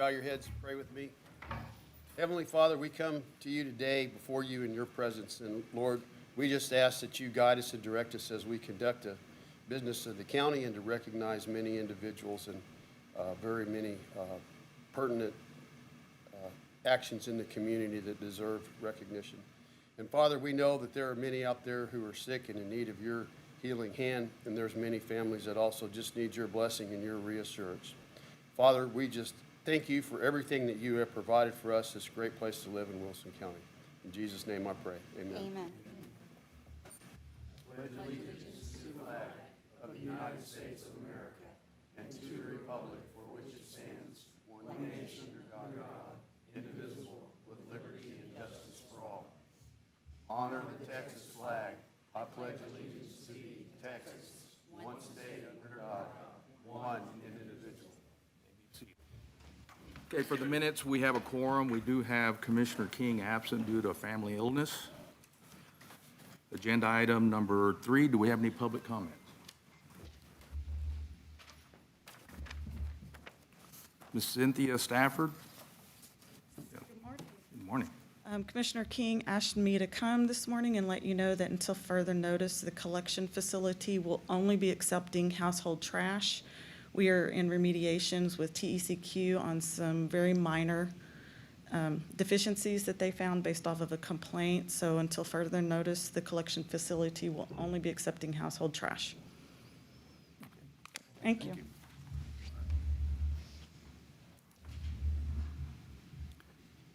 bow your heads and pray with me? Heavenly Father, we come to you today before you in your presence. And Lord, we just ask that you guide us and direct us as we conduct a business of the county and to recognize many individuals and very many pertinent actions in the community that deserve recognition. And Father, we know that there are many out there who are sick and in need of your healing hand, and there's many families that also just need your blessing and your reassurance. Father, we just thank you for everything that you have provided for us, this great place to live in Wilson County. In Jesus' name I pray. Amen. Amen. Pledge allegiance to the flag of the United States of America and to the republic for which it stands, one nation under God, indivisible, with liberty and justice for all. Honor the Texas flag. I pledge allegiance to thee, Texas, one state under God, one indivisible. Okay, for the minutes, we have a quorum. We do have Commissioner King absent due to a family illness. Agenda item number 3, do we have any public comments? Ms. Cynthia Stafford? Good morning. Good morning. Commissioner King asked me to come this morning and let you know that until further notice, the collection facility will only be accepting household trash. We are in remediations with TECQ on some very minor deficiencies that they found based off of a complaint. So until further notice, the collection facility will only be accepting household trash. Thank you.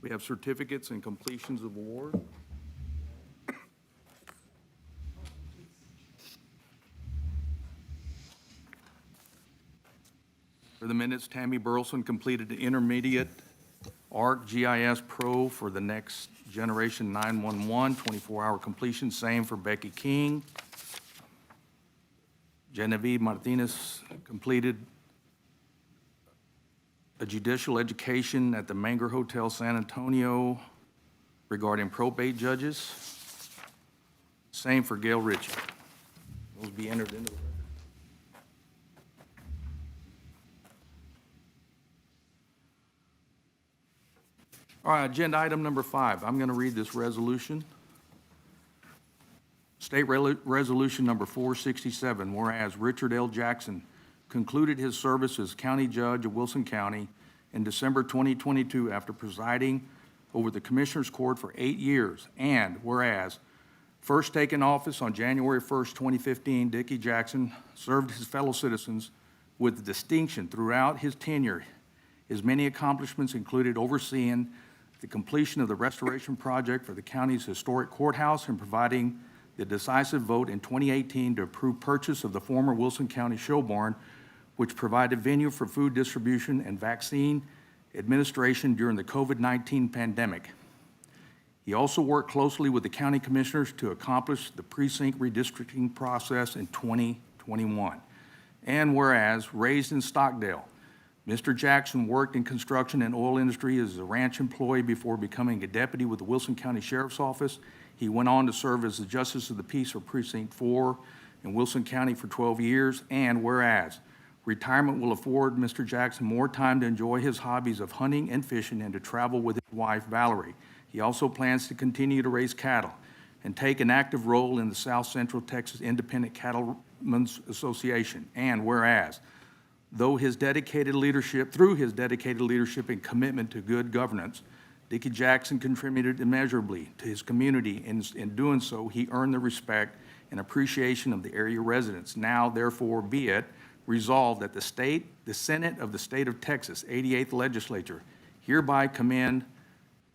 We have certificates and completions of award. For the minutes, Tammy Burleson completed the intermediate ARC GIS Pro for the Next Generation 911, 24-hour completion. Same for Becky King. Genevieve Martinez completed a judicial education at the Manger Hotel San Antonio regarding probate judges. Same for Gail Ritchie. Those be entered into the record. All right, agenda item number 5. I'm going to read this resolution. State Resolution number 467, whereas Richard L. Jackson concluded his service as County Judge of Wilson County in December 2022 after presiding over the Commissioners Court for 8 years. And whereas first taken office on January 1st, 2015, Dickie Jackson served his fellow citizens with distinction throughout his tenure. His many accomplishments included overseeing the completion of the restoration project for the county's historic courthouse and providing the decisive vote in 2018 to approve purchase of the former Wilson County Show Barn, which provided venue for food distribution and vaccine administration during the COVID-19 pandemic. He also worked closely with the county commissioners to accomplish the precinct redistricting process in 2021. And whereas, raised in Stockdale, Mr. Jackson worked in construction and oil industry as a ranch employee before becoming a deputy with the Wilson County Sheriff's Office. He went on to serve as the Justice of the Peace for Precinct 4 in Wilson County for 12 years. And whereas, retirement will afford Mr. Jackson more time to enjoy his hobbies of hunting and fishing and to travel with his wife, Valerie. He also plans to continue to raise cattle and take an active role in the South Central Texas Independent Cattlemen's Association. And whereas, through his dedicated leadership and commitment to good governance, Dickie Jackson contributed immeasurably to his community. In doing so, he earned the respect and appreciation of the area residents. Now, therefore, be it resolved that the Senate of the State of Texas, 88th Legislature, hereby commend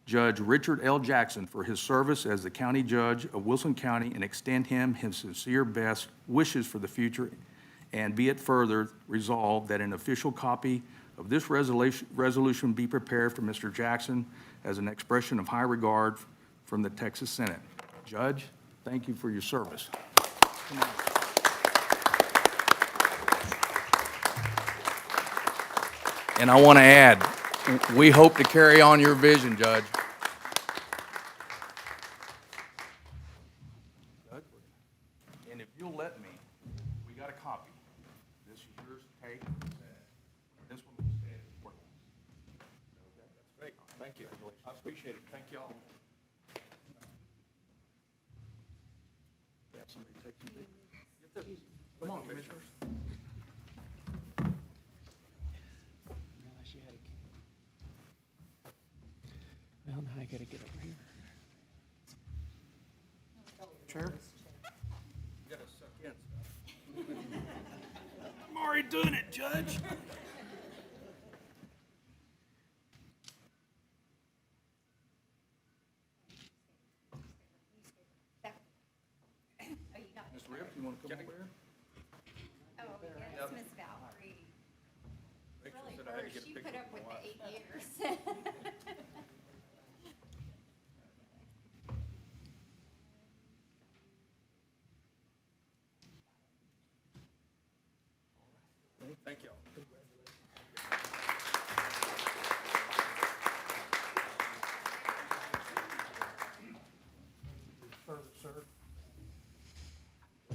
Judge Richard L. Jackson for his service as the County Judge of Wilson County and extend him his sincere best wishes for the future. And be it further resolved that an official copy of this resolution be prepared for Mr. Jackson as an expression of high regard from the Texas Senate. Judge, thank you for your service. And I want to add, we hope to carry on your vision, Judge. And if you'll let me, we got a copy. This is yours to take. This one will stay at the courthouse. Thank you. I appreciate it. Thank y'all. Have somebody take some pictures. Come on, commissioners. Well, now I gotta get over here. Chair? You gotta suck in stuff. I'm already doing it, Judge. Ms. Rip, you wanna come over here? Oh, yes, Miss Valerie. Rachel Really, said I had to first, get a you picture put up with with my the wife. 8 years. Thank y'all. Sir. I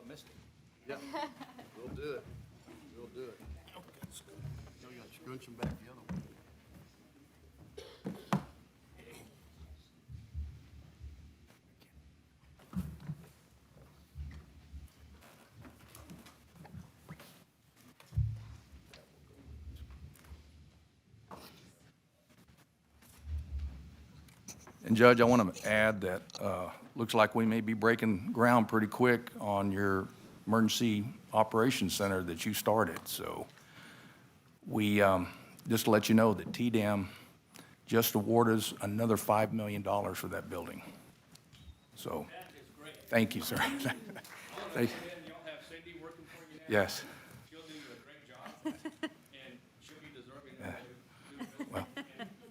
missed it. Yeah, we'll do it. We'll do it. You gotta scrunch them back the other way. And Judge, I want to add that, looks like we may be breaking ground pretty quick on your emergency operations center that you started. So we, just to let you know that TDAM just awarded us another $5 million for that building. So, thank you, sir. Thank- Y'all have Cindy working for you now. Yes. She'll do a great job, and she'll be deserving of it. Well. And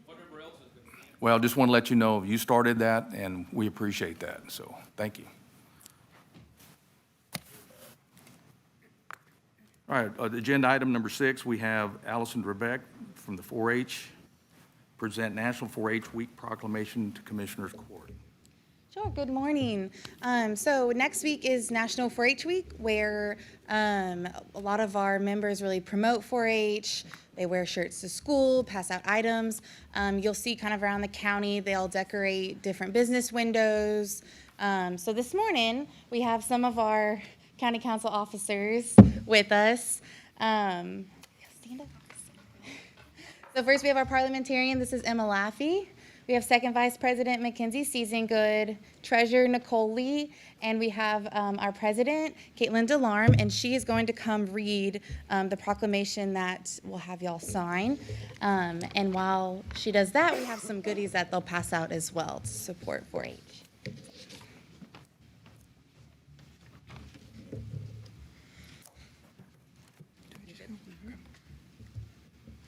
whatever else is going to be. Well, just want to let you know, you started that, and we appreciate that, so, thank you. All right, agenda item number 6, we have Allison Drebeck from the 4-H, present National 4-H Week proclamation to Commissioners Court. Sure, good morning. So next week is National 4-H Week, where a lot of our members really promote 4-H. They wear shirts to school, pass out items. You'll see kind of around the county, they'll decorate different business windows. So this morning, we have some of our county council officers with us. Stand up. So first, we have our parliamentarian. This is Emma Laffey. We have Second Vice President Mackenzie Seasongood, Treasurer Nicole Lee, and we have our President, Caitlin Delarme, and she is going to come read the proclamation that we'll have y'all sign. And while she does that, we have some goodies that they'll pass out as well to support 4-H.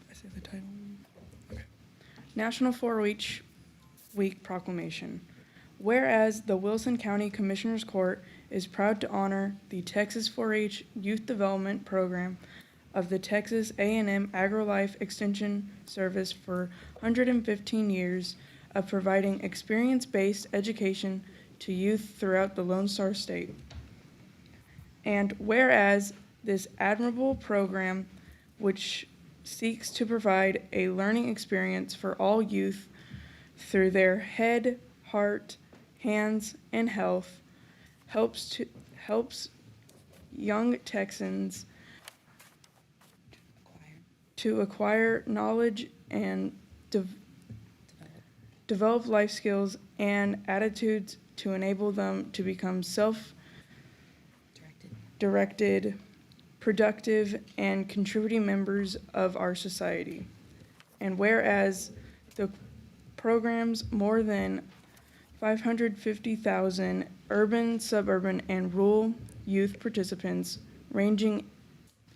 I say the title. Okay. National 4-H Week Proclamation. Whereas the Wilson County Commissioners Court is proud to honor the Texas 4-H Youth Development Program of the Texas A&M AgriLife Extension Service for 115 years of providing experience-based education to youth throughout the Lone Star State. And whereas this admirable program, which seeks to provide a learning experience for all youth through their head, heart, hands, and health, helps young Texans to acquire knowledge and develop life skills and attitudes to enable them to become self-directed, productive, and contributing members of our society. And whereas the program's more than 550,000 urban, suburban, and rural youth participants ranging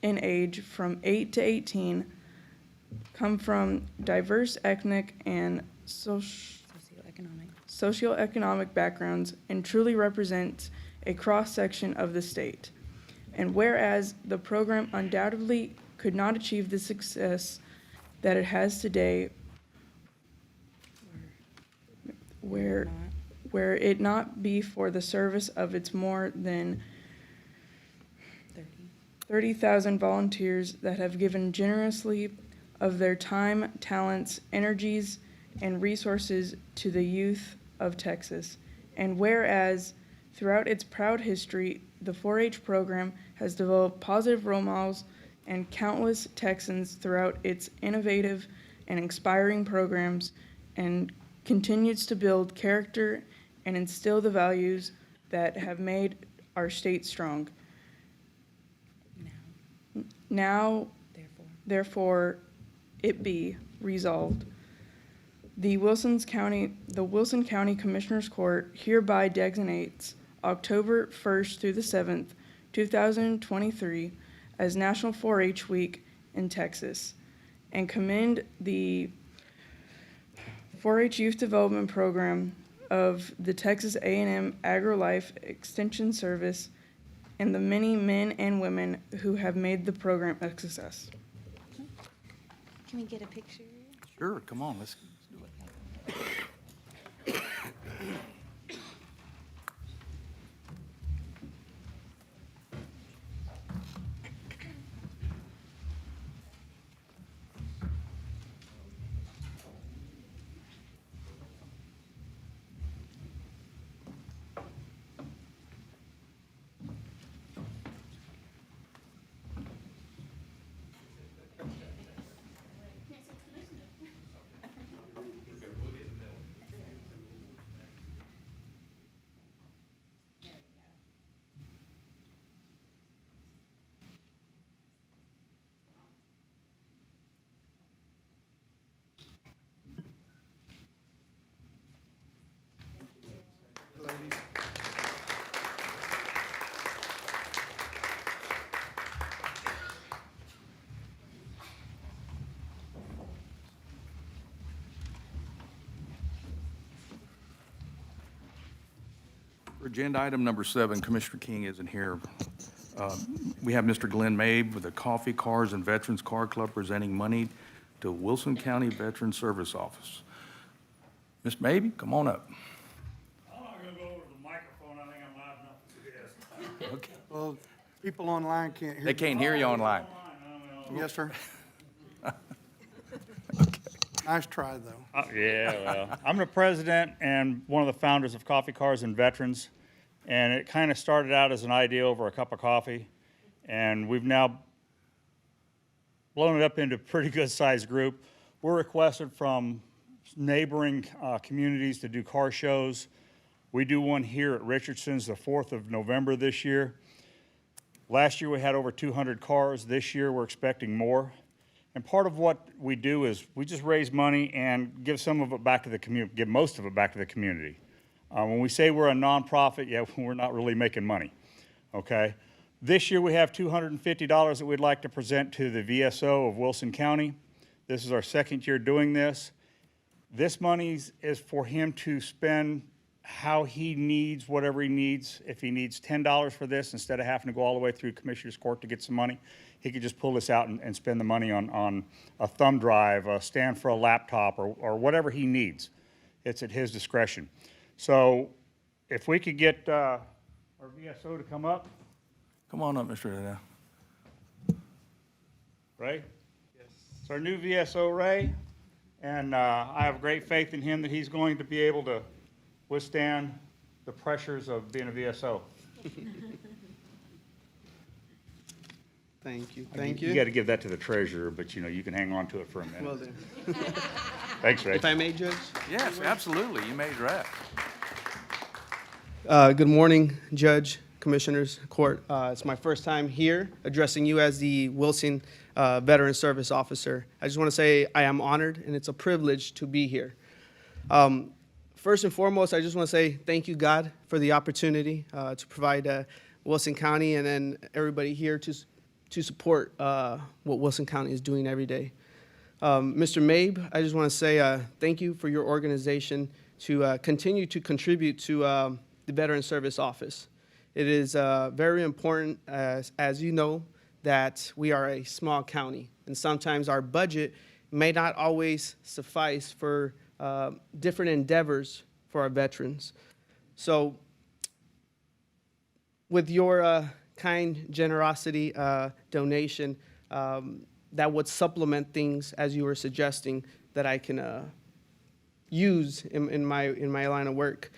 in age from 8 to 18 come from diverse ethnic and socioeconomic backgrounds and truly represent a cross-section of the state. And whereas the program undoubtedly could not achieve the success that it has today were it not be for the service of its more than 30,000 volunteers that have given generously of their time, talents, energies, and resources to the youth of Texas. And whereas throughout its proud history, the 4-H program has developed positive role models and countless Texans throughout its innovative and inspiring programs, and continues to build character and instill the values that have made our state strong. Now, therefore, it be resolved. The Wilson County Commissioners Court hereby designates October 1st through the 7th, 2023 as National 4-H Week in Texas, and commend the 4-H Youth Development Program of the Texas A&M AgriLife Extension Service and the many men and women who have made the program a success. Can we get a picture? Sure, come on, let's do it. For agenda item number 7, Commissioner King isn't here. We have Mr. Glenn Mabe with the Coffee Cars and Veterans Car Club presenting money to Wilson County Veteran Service Office. Ms. Mabe, come on up. I'm not gonna go over to the microphone, I think I'm loud enough to do this. Okay. Well, people online can't hear. They can't hear you online. Yes, sir. Nice try, though. Yeah, well, I'm the president and one of the founders of Coffee Cars and Veterans, and it kind of started out as an idea over a cup of coffee, and we've now blown it up into a pretty good-sized group. We're requested from neighboring communities to do car shows. We do one here at Richardson's the 4th of November this year. Last year we had over 200 cars. This year we're expecting more. And part of what we do is we just raise money and give some of it back to the community, give most of it back to the community. When we say we're a nonprofit, yeah, we're not really making money, okay? This year we have $250 that we'd like to present to the VSO of Wilson County. This is our 2nd year doing this. This money is for him to spend how he needs, whatever he needs. If he needs $10 for this, instead of having to go all the way through Commissioner's Court to get some money, he could just pull this out and spend the money on a thumb drive, a stand for a laptop, or whatever he needs. It's at his discretion. So if we could get our VSO to come up, Come on up, Mr. Adele. Ray? Yes. It's our new VSO, Ray, and I have great faith in him that he's going to be able to withstand the pressures of being a VSO. Thank you, thank you. You got to give that to the treasurer, but you can hang on to it for a minute. Well then, Thanks, Ray. if I may, Judge. Yes, absolutely, you may direct. Good morning, Judge, Commissioners, Court. It's my first time here addressing you as the Wilson Veteran Service Officer. I just want to say I am honored and it's a privilege to be here. First and foremost, I just want to say thank you, God, for the opportunity to provide Wilson County and then everybody here to support what Wilson County is doing every day. Mr. Mabe, I just want to say thank you for your organization to continue to contribute to the Veteran Service Office. It is very important, as you know, that we are a small county, and sometimes our budget may not always suffice for different endeavors for our veterans. So with your kind generosity donation, that would supplement things, as you were suggesting, that I can use in my line of work.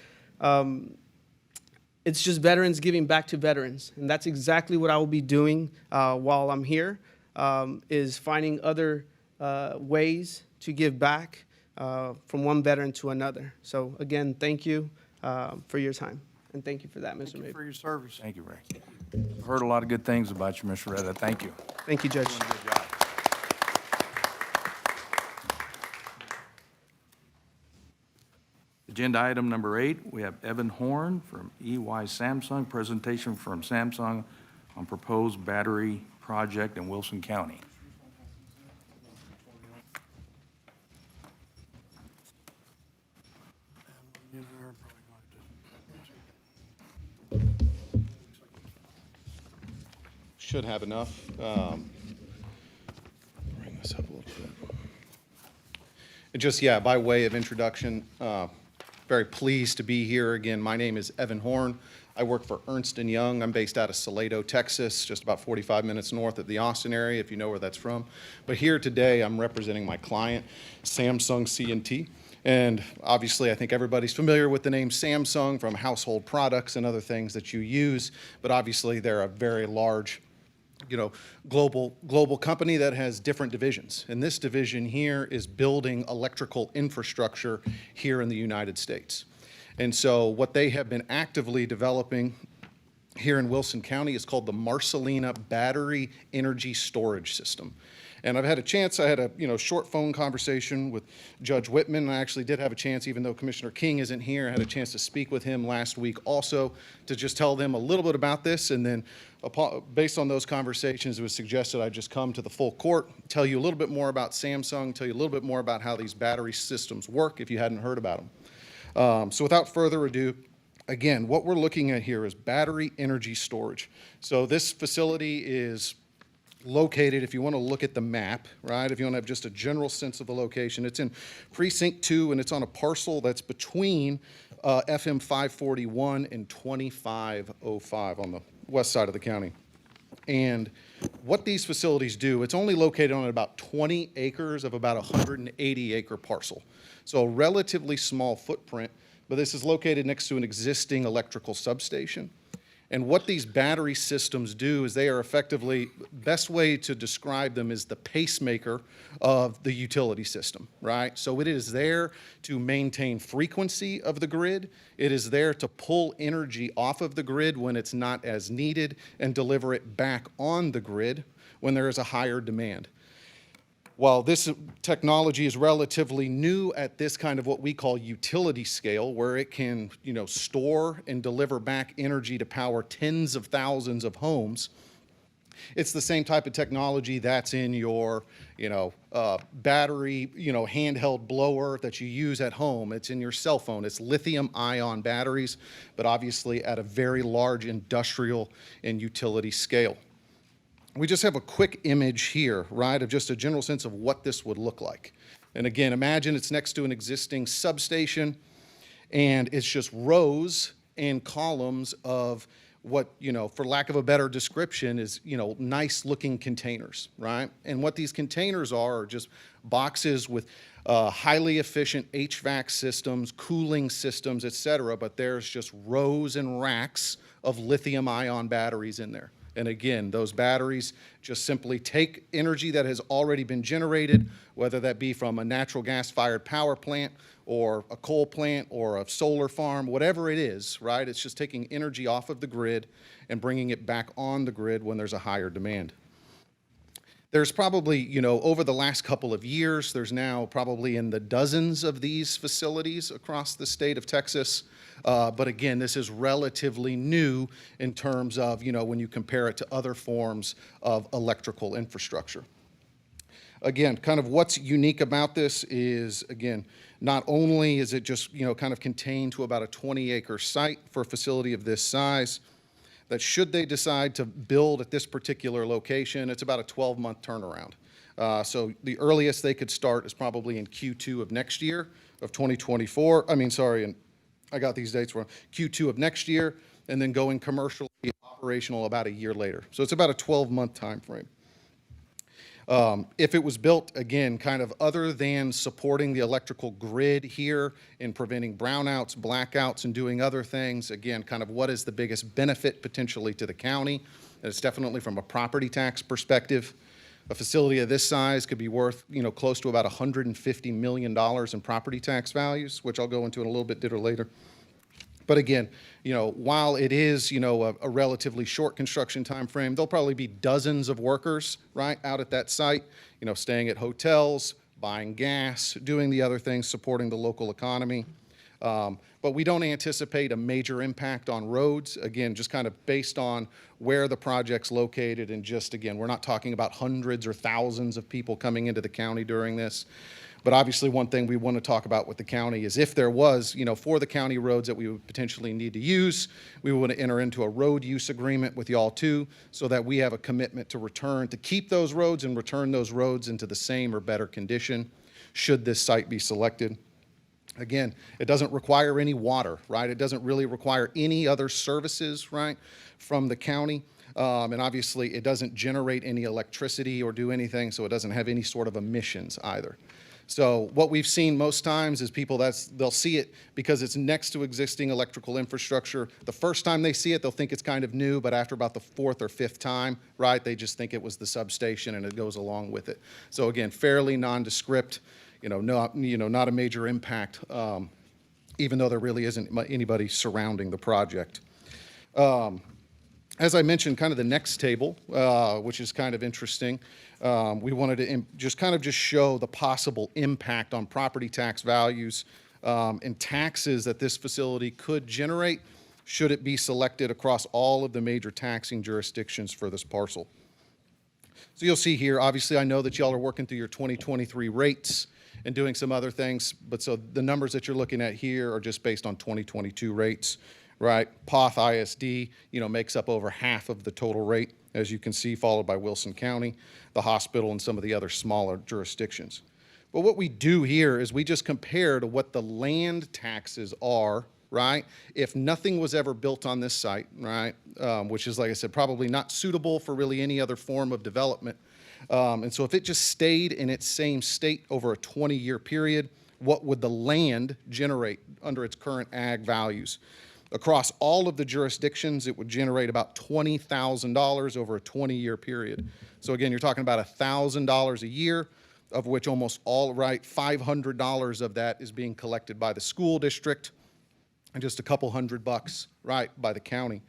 It's just veterans giving back to veterans, and that's exactly what I will be doing while I'm here, is finding other ways to give back from one veteran to another. So again, thank you for your time, and thank you for that, Mr. Thank you Mayor. for your service. Thank you, Ray. I've heard a lot of good things about you, Mr. Retta. Thank you. Thank you, Judge. Doing a good job. Agenda item number 8, we have Evan Horn from EY Samsung, presentation from Samsung on proposed battery project in Wilson County. Should have enough. Bring this up a little bit. And just, yeah, by way of introduction, very pleased to be here again. My name is Evan Horn. I work for Ernst & Young. I'm based out of Salado, Texas, just about 45 minutes north of the Austin area, if you know where that's from. But here today, I'm representing my client, Samsung C&T. And obviously, I think everybody's familiar with the name Samsung from household products and other things that you use. But obviously, they're a very large, global company that has different divisions. And this division here is building electrical infrastructure here in the United States. And so what they have been actively developing here in Wilson County is called the Marcelina Battery Energy Storage System. And I've had a chance, I had a short phone conversation with Judge Whitman. I actually did have a chance, even though Commissioner King isn't here, I had a chance to speak with him last week also to just tell them a little bit about this. And then based on those conversations, it was suggested I just come to the full court, tell you a little bit more about Samsung, tell you a little bit more about how these battery systems work if you hadn't heard about them. So without further ado, again, what we're looking at here is battery energy storage. So this facility is located, if you want to look at the map, right, if you want to have just a general sense of the location, it's in Precinct 2, and it's on a parcel that's between FM 541 and 2505 on the west side of the county. And what these facilities do, it's only located on about 20 acres of about a 180-acre parcel. So a relatively small footprint, but this is located next to an existing electrical substation. And what these battery systems do is they are effectively, best way to describe them is the pacemaker of the utility system, right? So it is there to maintain frequency of the grid. It is there to pull energy off of the grid when it's not as needed and deliver it back on the grid when there is a higher demand. While this technology is relatively new at this kind of what we call utility scale, where it can, store and deliver back energy to power tens of thousands of homes, it's the same type of technology that's in your, battery, handheld blower that you use at home. It's in your cell phone. It's lithium-ion batteries, but obviously at a very large industrial and utility scale. We just have a quick image here, right, of just a general sense of what this would look like. And again, imagine it's next to an existing substation, and it's just rows and columns of what, for lack of a better description, is, nice looking containers, right? And what these containers are just boxes with highly efficient HVAC systems, cooling systems, et cetera, but there's just rows and racks of lithium-ion batteries in there. And again, those batteries just simply take energy that has already been generated, whether that be from a natural gas-fired power plant or a coal plant or a solar farm, whatever it is, right? It's just taking energy off of the grid and bringing it back on the grid when there's a higher demand. There's probably, over the last couple of years, there's now probably in the dozens of these facilities across the state of Texas. But again, this is relatively new in terms of, when you compare it to other forms of electrical infrastructure. Again, kind of what's unique about this is, again, not only is it just, kind of contained to about a 20-acre site for a facility of this size, that should they decide to build at this particular location, it's about a 12-month turnaround. So the earliest they could start is probably in Q2 of next year of 2024. And I got these dates wrong. Q2 of next year, and then going commercially operational about a year later. So it's about a 12-month time frame. If it was built, again, kind of other than supporting the electrical grid here in preventing brownouts, blackouts, and doing other things, again, kind of what is the biggest benefit potentially to the county? And it's definitely from a property tax perspective. A facility of this size could be worth, close to about $150 million in property tax values, which I'll go into in a little bit later. But again, while it is, a relatively short construction time frame, there'll probably be dozens of workers, right, out at that site, staying at hotels, buying gas, doing the other things, supporting the local economy. But we don't anticipate a major impact on roads, again, just kind of based on where the project's located, and just, again, we're not talking about hundreds or thousands of people coming into the county during this. But obviously, one thing we want to talk about with the county is if there was, for the county roads that we would potentially need to use, we want to enter into a road use agreement with y'all too, so that we have a commitment to keep those roads and return those roads into the same or better condition should this site be selected. Again, it doesn't require any water, right? It doesn't really require any other services, right, from the county. And obviously, it doesn't generate any electricity or do anything, so it doesn't have any sort of emissions either. So what we've seen most times is people, they'll see it because it's next to existing electrical infrastructure. The first time they see it, they'll think it's kind of new, but after about the fourth or fifth time, right, they just think it was the substation and it goes along with it. So again, fairly nondescript, not a major impact, even though there really isn't anybody surrounding the project. As I mentioned, kind of the next table, which is kind of interesting, we wanted to just show the possible impact on property tax values and taxes that this facility could generate should it be selected across all of the major taxing jurisdictions for this parcel. So you'll see here, obviously, I know that y'all are working through your 2023 rates and doing some other things, but so the numbers that you're looking at here are just based on 2022 rates. Right, Poth ISD, makes up over half of the total rate, as you can see, followed by Wilson County, the hospital, and some of the other smaller jurisdictions. But what we do here is we just compare to what the land taxes are, right, if nothing was ever built on this site, right, which is, like I said, probably not suitable for really any other form of development. And so if it just stayed in its same state over a 20-year period, what would the land generate under its current ag values? Across all of the jurisdictions, it would generate about $20,000 over a 20-year period. So again, you're talking about $1,000 a year, of which almost all, right, $500 of that is being collected by the school district, and just a couple $100, right, by the county.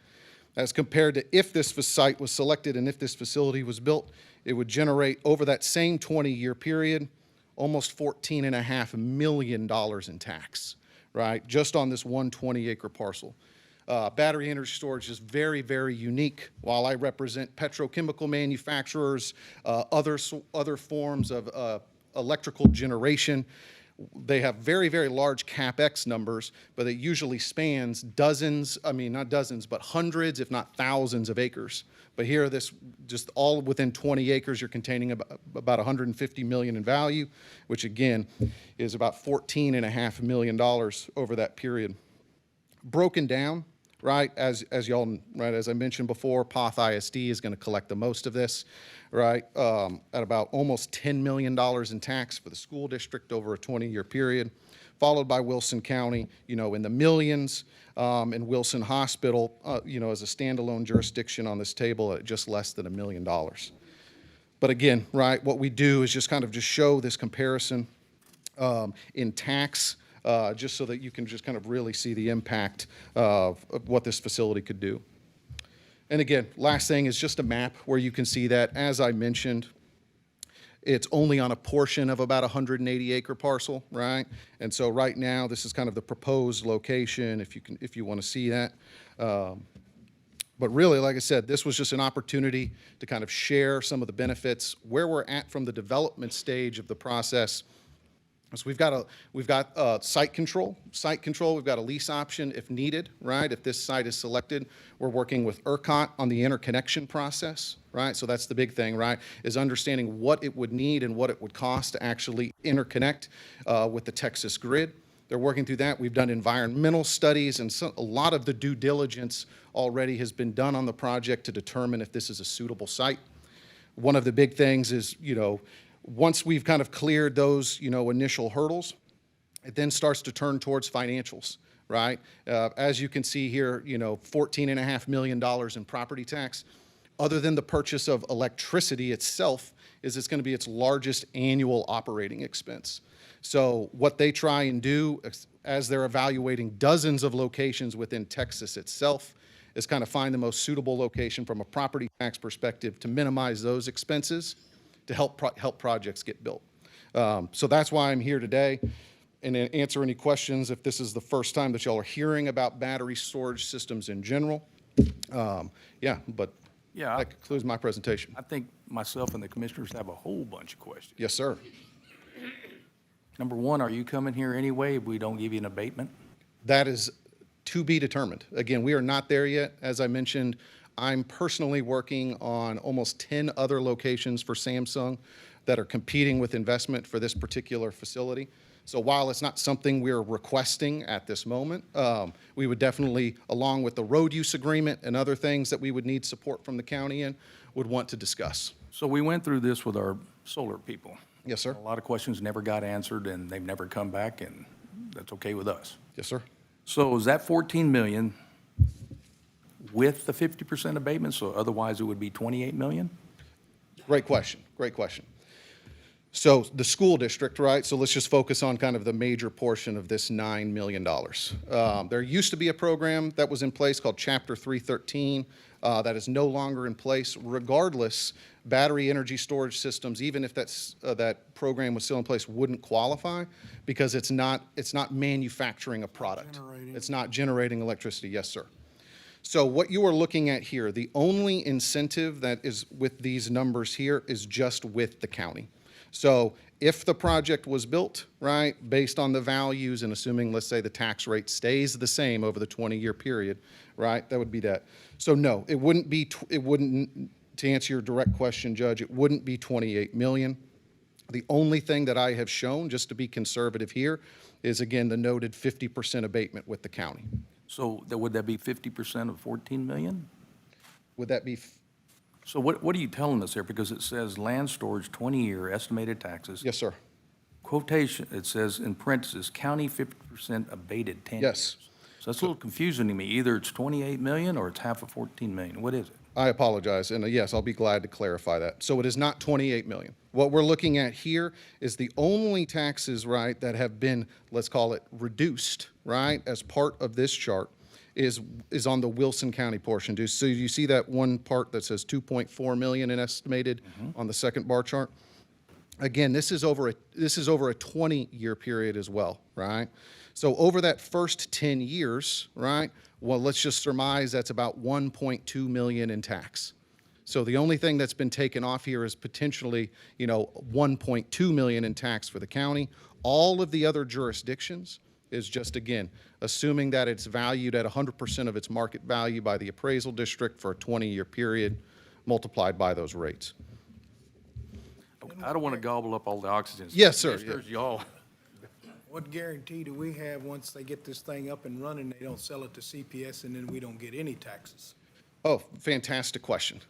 As compared to if this site was selected and if this facility was built, it would generate over that same 20-year period almost $14.5 million in tax. Right, just on this 120-acre parcel. Battery energy storage is very, very unique. While I represent petrochemical manufacturers, other forms of electrical generation, they have very, very large CapEx numbers, but it usually spans dozens, not dozens, but hundreds, if not thousands of acres. But here, this just all within 20 acres, you're containing about $150 million in value, which again is about $14.5 million over that period. Broken down, right, as y'all, right, as I mentioned before, Poth ISD is going to collect the most of this, right, at about almost $10 million in tax for the school district over a 20-year period, followed by Wilson County, in the millions, and Wilson Hospital, as a standalone jurisdiction on this table at just less than $1 million. But again, right, what we do is just kind of just show this comparison in tax, just so that you can just kind of really see the impact of what this facility could do. And again, last thing is just a map where you can see that, as I mentioned, it's only on a portion of about a 180-acre parcel, right? And so right now, this is kind of the proposed location, if you want to see that. But really, like I said, this was just an opportunity to kind of share some of the benefits, where we're at from the development stage of the process. So we've got site control. We've got a lease option if needed, right? If this site is selected, we're working with ERCOT on the interconnection process, right? So that's the big thing, right? Is understanding what it would need and what it would cost to actually interconnect with the Texas grid. They're working through that. We've done environmental studies, and a lot of the due diligence already has been done on the project to determine if this is a suitable site. one of the big things is, once we've kind of cleared those, initial hurdles, it then starts to turn towards financials, right? As you can see here, $14.5 million in property tax. Other than the purchase of electricity itself, it's going to be its largest annual operating expense. So what they try and do as they're evaluating dozens of locations within Texas itself is kind of find the most suitable location from a property tax perspective to minimize those expenses to help projects get built. So that's why I'm here today, and to answer any questions if this is the first time that y'all are hearing about battery storage systems in general. Yeah, That concludes my presentation. I think myself and the commissioners have a whole bunch of questions. Yes, sir. Number one, are you coming here anyway if we don't give you an abatement? That is to be determined. Again, we are not there yet. As I mentioned, I'm personally working on almost 10 other locations for Samsung that are competing with investment for this particular facility. So while it's not something we're requesting at this moment, we would definitely, along with the road use agreement and other things that we would need support from the county in, would want to discuss. So we went through this with our solar people. Yes, sir. A lot of questions never got answered, and they've never come back, and that's okay with us. Yes, sir. So is that 14 million with the 50% abatement? So otherwise it would be 28 million? Great question. Great question. So the school district, right? So let's just focus on kind of the major portion of this $9 million. There used to be a program that was in place called Chapter 313 that is no longer in place. Regardless, battery energy storage systems, even if that program was still in place, wouldn't qualify because it's not manufacturing a product. It's not generating electricity. Yes, sir. So what you are looking at here, the only incentive that is with these numbers here is just with the county. So if the project was built, right, based on the values and assuming, let's say, the tax rate stays the same over the 20-year period, right, that would be that. So no, it wouldn't, to answer your direct question, Judge, it wouldn't be 28 million. The only thing that I have shown, just to be conservative here, is again the noted 50% abatement with the county. So would that be 50% of 14 million? Would that be, So what are you telling us here? Because it says land storage, 20-year estimated taxes. yes, sir. Quotation, it says in parentheses, county 50% abated 10 years. Yes. So that's a little confusing to me. Either it's 28 million or it's half of 14 million. What is it? I apologize, and yes, I'll be glad to clarify that. So it is not 28 million. What we're looking at here is the only taxes, right, that have been, let's call it, reduced, right, as part of this chart is on the Wilson County portion. So you see that one part that says 2.4 million in estimated on the second bar chart? Again, this is over a 20-year period as well, right? So over that first 10 years, right, well, let's just surmise that's about 1.2 million in tax. So the only thing that's been taken off here is potentially, 1.2 million in tax for the county. All of the other jurisdictions is just, again, assuming that it's valued at 100% of its market value by the appraisal district for a 20-year period, multiplied by those rates. I don't want to gobble up all the oxygen. Yes, sir. Commissioners, y'all, What guarantee do we have once they get this thing up and running, they don't sell it to CPS and then we don't get any taxes? Oh, fantastic question.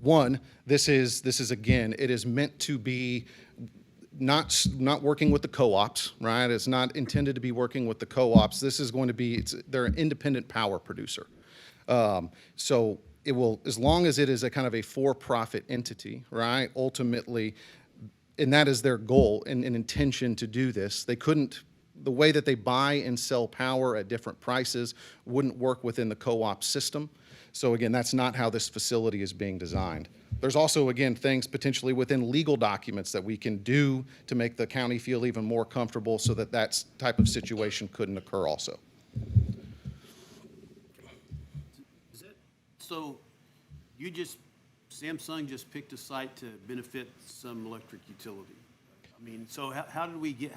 One, this is again, it is meant to be not working with the co-ops, right? It's not intended to be working with the co-ops. This is going to be, they're an independent power producer. So it will, as long as it is a kind of a for-profit entity, right? Ultimately, and that is their goal and intention to do this. They couldn't, the way that they buy and sell power at different prices wouldn't work within the co-op system. So again, that's not how this facility is being designed. There's also, again, things potentially within legal documents that we can do to make the county feel even more comfortable so that that type of situation couldn't occur also. So Samsung just picked a site to benefit some electric utility. I mean, so how do we get,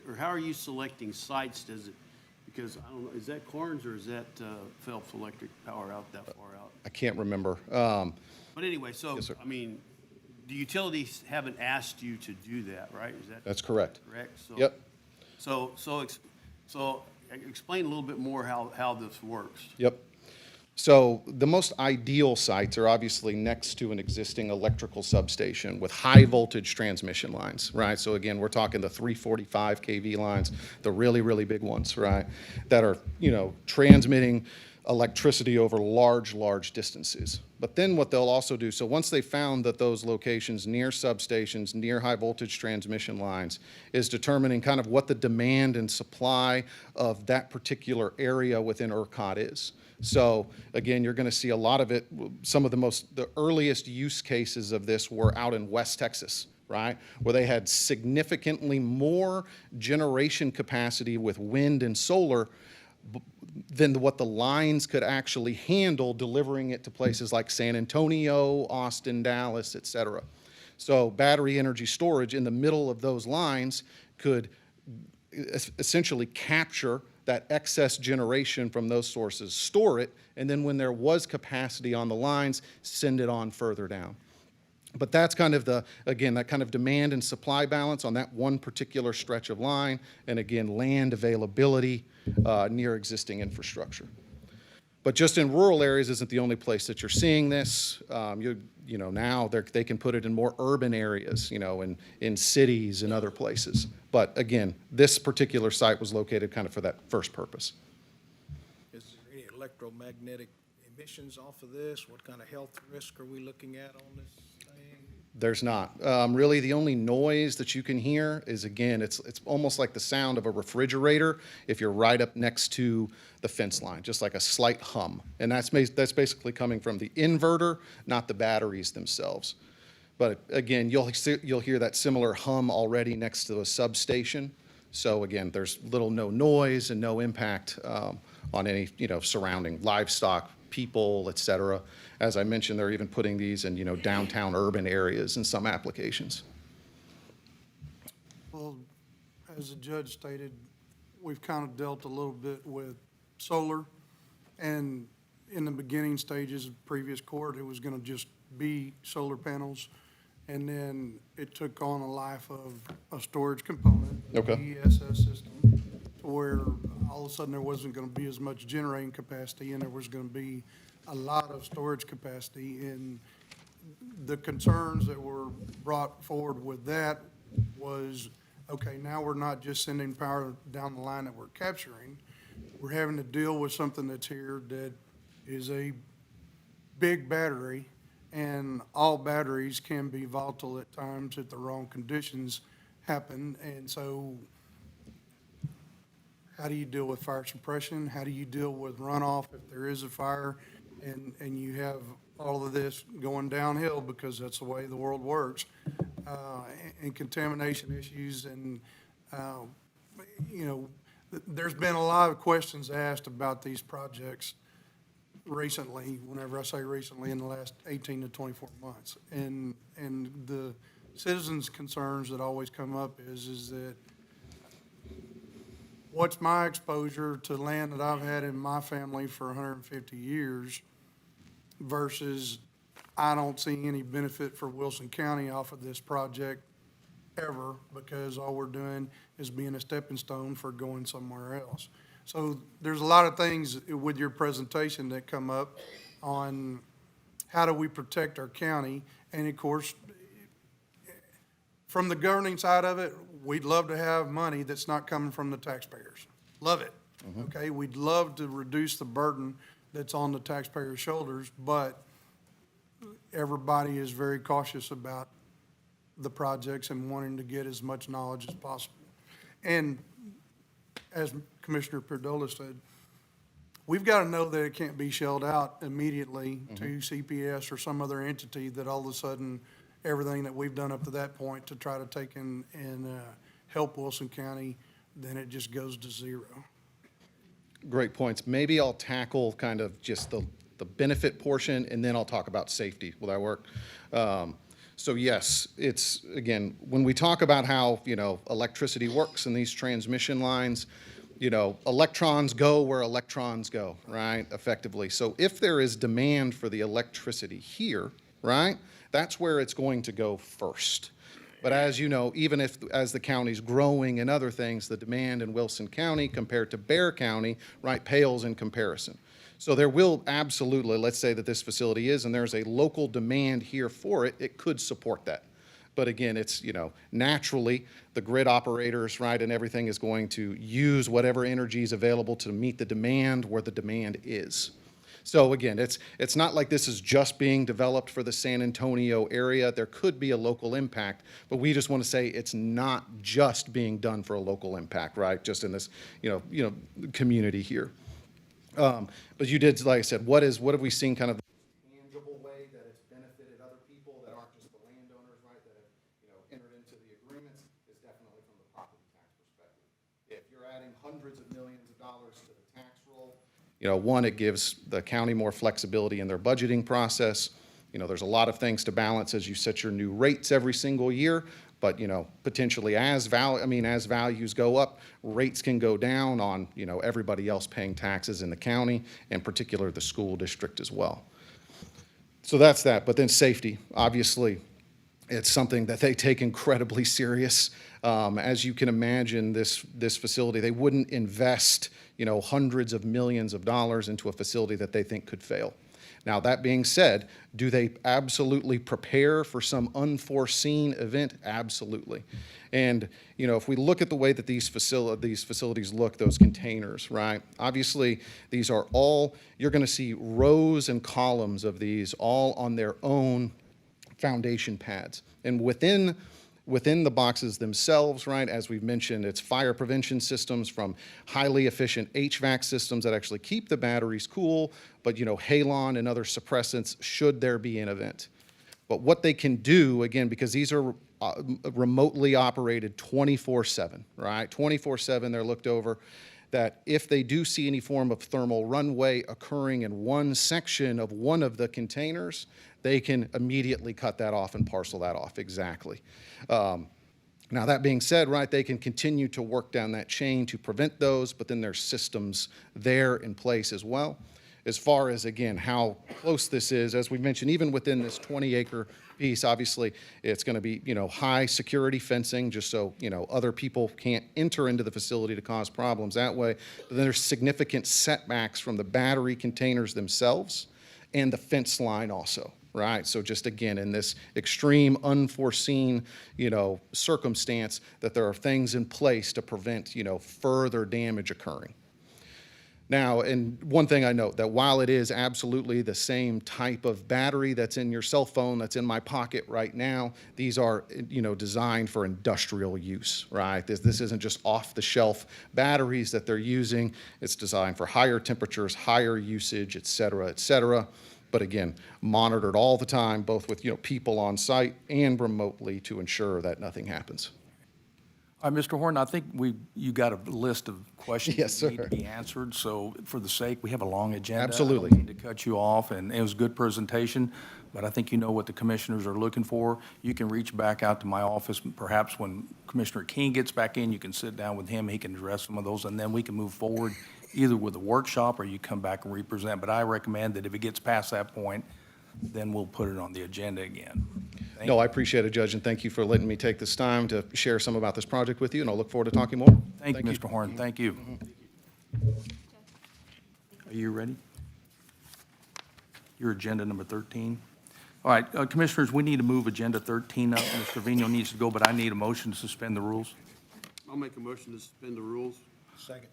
or how are you selecting sites? Does it, because I don't know, is that Carnes or is that Phelps Electric Power out that far out? I can't remember. But anyway, so, Yes, sir. I mean, the utilities haven't asked you to do that, right? Is that That's correct. correct? So- Yep. So explain a little bit more how this works. Yep. So the most ideal sites are obviously next to an existing electrical substation with high voltage transmission lines, right? So again, we're talking the 345 kV lines, the really, really big ones, right? That are, transmitting electricity over large, large distances. But then what they'll also do, so once they found that those locations near substations, near high voltage transmission lines, is determining kind of what the demand and supply of that particular area within ERCOT is. So again, you're going to see a lot of it. Some of the earliest use cases of this were out in West Texas, right? Where they had significantly more generation capacity with wind and solar than what the lines could actually handle, delivering it to places like San Antonio, Austin, Dallas, et cetera. So battery energy storage in the middle of those lines could essentially capture that excess generation from those sources, store it, and then when there was capacity on the lines, send it on further down. But that's kind of that kind of demand and supply balance on that one particular stretch of line, and again, land availability near existing infrastructure. But just in rural areas isn't the only place that you're seeing this. Now they can put it in more urban areas, in cities and other places. But again, this particular site was located kind of for that first purpose. Is there any electromagnetic emissions off of this? What kind of health risk are we looking at on this thing? There's not. Really, the only noise that you can hear is, again, it's almost like the sound of a refrigerator if you're right up next to the fence line, just like a slight hum. And that's basically coming from the inverter, not the batteries themselves. But again, you'll hear that similar hum already next to a substation. So again, there's no noise and no impact on any surrounding livestock, people, et cetera. As I mentioned, they're even putting these in downtown urban areas in some applications. Well, as the judge stated, we've kind of dealt a little bit with solar, and in the beginning stages of previous court, it was going to just be solar panels, and then it took on a life of a storage component, Okay. ESS system, to where all of a sudden there wasn't going to be as much generating capacity, and there was going to be a lot of storage capacity. And the concerns that were brought forward with that was, okay, now we're not just sending power down the line that we're capturing. We're having to deal with something that's here that is a big battery, and all batteries can be volatile at times if the wrong conditions happen. And so how do you deal with fire suppression? How do you deal with runoff if there is a fire and you have all of this going downhill, because that's the way the world works, and contamination issues? And, there's been a lot of questions asked about these projects recently, whenever I say recently, in the last 18 to 24 months. And the citizens' concerns that always come up is that what's my exposure to land that I've had in my family for 150 years versus I don't see any benefit for Wilson County off of this project ever, because all we're doing is being a stepping stone for going somewhere else. So there's a lot of things with your presentation that come up on how do we protect our county. And of course, from the governing side of it, we'd love to have money that's not coming from the taxpayers. Love it. Okay, we'd love to reduce the burden that's on the taxpayers' shoulders, but everybody is very cautious about the projects and wanting to get as much knowledge as possible. And as Commissioner Perdola said, we've got to know that it can't be shelled out immediately to CPS or some other entity, that all of a sudden everything that we've done up to that point to try to take and help Wilson County, then it just goes to zero. Great points. Maybe I'll tackle kind of just the benefit portion, and then I'll talk about safety. Will that work? So yes, it's, again, when we talk about how, electricity works in these transmission lines, electrons go where electrons go, right, effectively. So if there is demand for the electricity here, right, that's where it's going to go first. But as you know, even as the county's growing and other things, the demand in Wilson County compared to Bexar County, right, pales in comparison. So there will absolutely, let's say that this facility is, and there's a local demand here for it, it could support that. But again, it's, naturally, the grid operators, right, and everything is going to use whatever energy is available to meet the demand where the demand is. So again, it's not like this is just being developed for the San Antonio area. There could be a local impact, but we just want to say it's not just being done for a local impact, right? Just in this, community here. But you did, like I said, what have we seen kind of tangible way that it's benefited other people that aren't just the landowners, right, that have, entered into the agreements, is definitely from the property tax perspective. If you're adding hundreds of millions of dollars to the tax roll, one, it gives the county more flexibility in their budgeting process. There's a lot of things to balance as you set your new rates every single year, but, potentially as values go up, rates can go down on, everybody else paying taxes in the county, in particular the school district as well. So that's that. But then safety, obviously, it's something that they take incredibly serious. As you can imagine, this facility, they wouldn't invest, hundreds of millions of dollars into a facility that they think could fail. Now, that being said, do they absolutely prepare for some unforeseen event? Absolutely. And, if we look at the way that these facilities look, those containers, right? Obviously, these are all, you're going to see rows and columns of these all on their own foundation pads. And within the boxes themselves, right, as we've mentioned, it's fire prevention systems from highly efficient HVAC systems that actually keep the batteries cool, but, halon and other suppressants should there be an event. But what they can do, again, because these are remotely operated 24/7, right? 24/7, they're looked over, that if they do see any form of thermal runaway occurring in one section of one of the containers, they can immediately cut that off and parcel that off, exactly. Now, that being said, right, they can continue to work down that chain to prevent those, but then there's systems there in place as well. As far as, again, how close this is, as we mentioned, even within this 20-acre piece, obviously, it's going to be, high security fencing, just so, other people can't enter into the facility to cause problems that way. But then there's significant setbacks from the battery containers themselves and the fence line also. Right, so just again, in this extreme unforeseen, circumstance, that there are things in place to prevent, further damage occurring. Now, and one thing I note, that while it is absolutely the same type of battery that's in your cell phone, that's in my pocket right now, these are, designed for industrial use, right? This isn't just off-the-shelf batteries that they're using. It's designed for higher temperatures, higher usage, et cetera, et cetera. But again, monitored all the time, both with, people on site and remotely, to ensure that nothing happens. All right, Mr. Horn, I think you got a list of questions Yes, that need sir. to be answered. So for the sake, we have a long agenda. Absolutely. I don't mean to cut you off, and it was a good presentation, but I think you know what the commissioners are looking for. You can reach back out to my office, perhaps when Commissioner King gets back in, you can sit down with him, he can address some of those, and then we can move forward either with a workshop or you come back and represent. But I recommend that if it gets past that point, then we'll put it on the agenda again. Thank No, you. I appreciate it, Judge, and thank you for letting me take this time to share some about this project with you, and I'll look forward to talking more. Thank you, Mr. Horn, thank you. Are you ready? Your agenda number 13. All right, Commissioners, we need to move agenda 13 up. Mr. Trevino needs to go, but I need a motion to suspend the rules. I'll make a motion to suspend the rules. Second.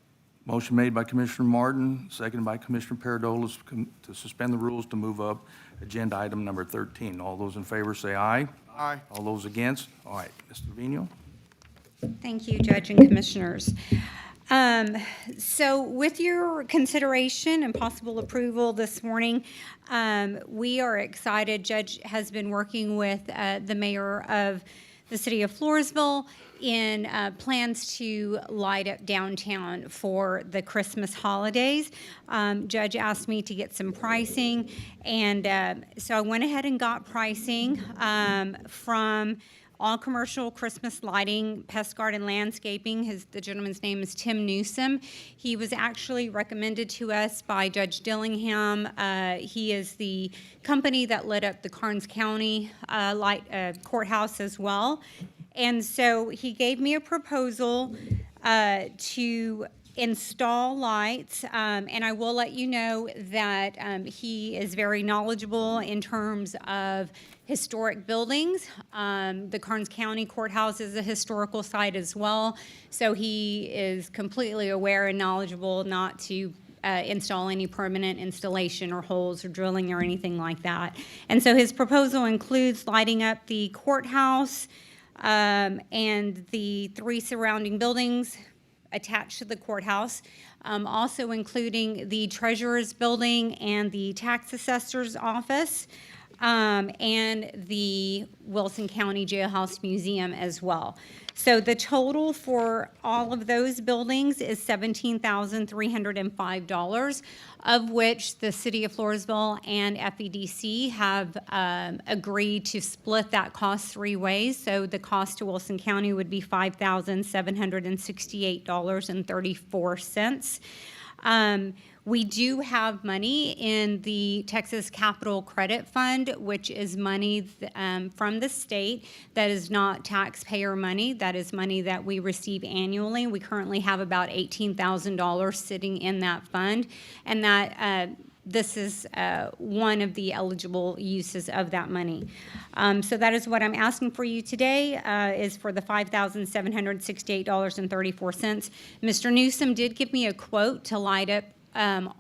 Motion made by Commissioner Martin, seconded by Commissioner Paradolis to suspend the rules to move up agenda item number 13. All those in favor say aye. Aye. All those against? All right, Mr. Trevino? Thank you, Judge and Commissioners. So with your consideration and possible approval this morning, we are excited. Judge has been working with the mayor of the city of Floresville in plans to light up downtown for the Christmas holidays. Judge asked me to get some pricing, and so I went ahead and got pricing from All Commercial Christmas Lighting, Pest Garden Landscaping. The gentleman's name is Tim Newsom. He was actually recommended to us by Judge Dillingham. He is the company that lit up the Karnes County courthouse as well. And so he gave me a proposal to install lights, and I will let you know that he is very knowledgeable in terms of historic buildings. The Karnes County Courthouse is a historical site as well, so he is completely aware and knowledgeable not to install any permanent installation or holes or drilling or anything like that. And so his proposal includes lighting up the courthouse and the 3 surrounding buildings attached to the courthouse, also including the treasurer's building and the tax assessor's office, and the Wilson County Jailhouse Museum as well. So the total for all of those buildings is $17,305, of which the City of Floresville and FEDC have agreed to split that cost 3 ways. So the cost to Wilson County would be $5,768.34. We do have money in the Texas Capital Credit Fund, which is money from the state that is not taxpayer money. That is money that we receive annually. We currently have about $18,000 sitting in that fund, and that this is one of the eligible uses of that money. So that is what I'm asking for you today, is for the $5,768.34. Mr. Newsom did give me a quote to light up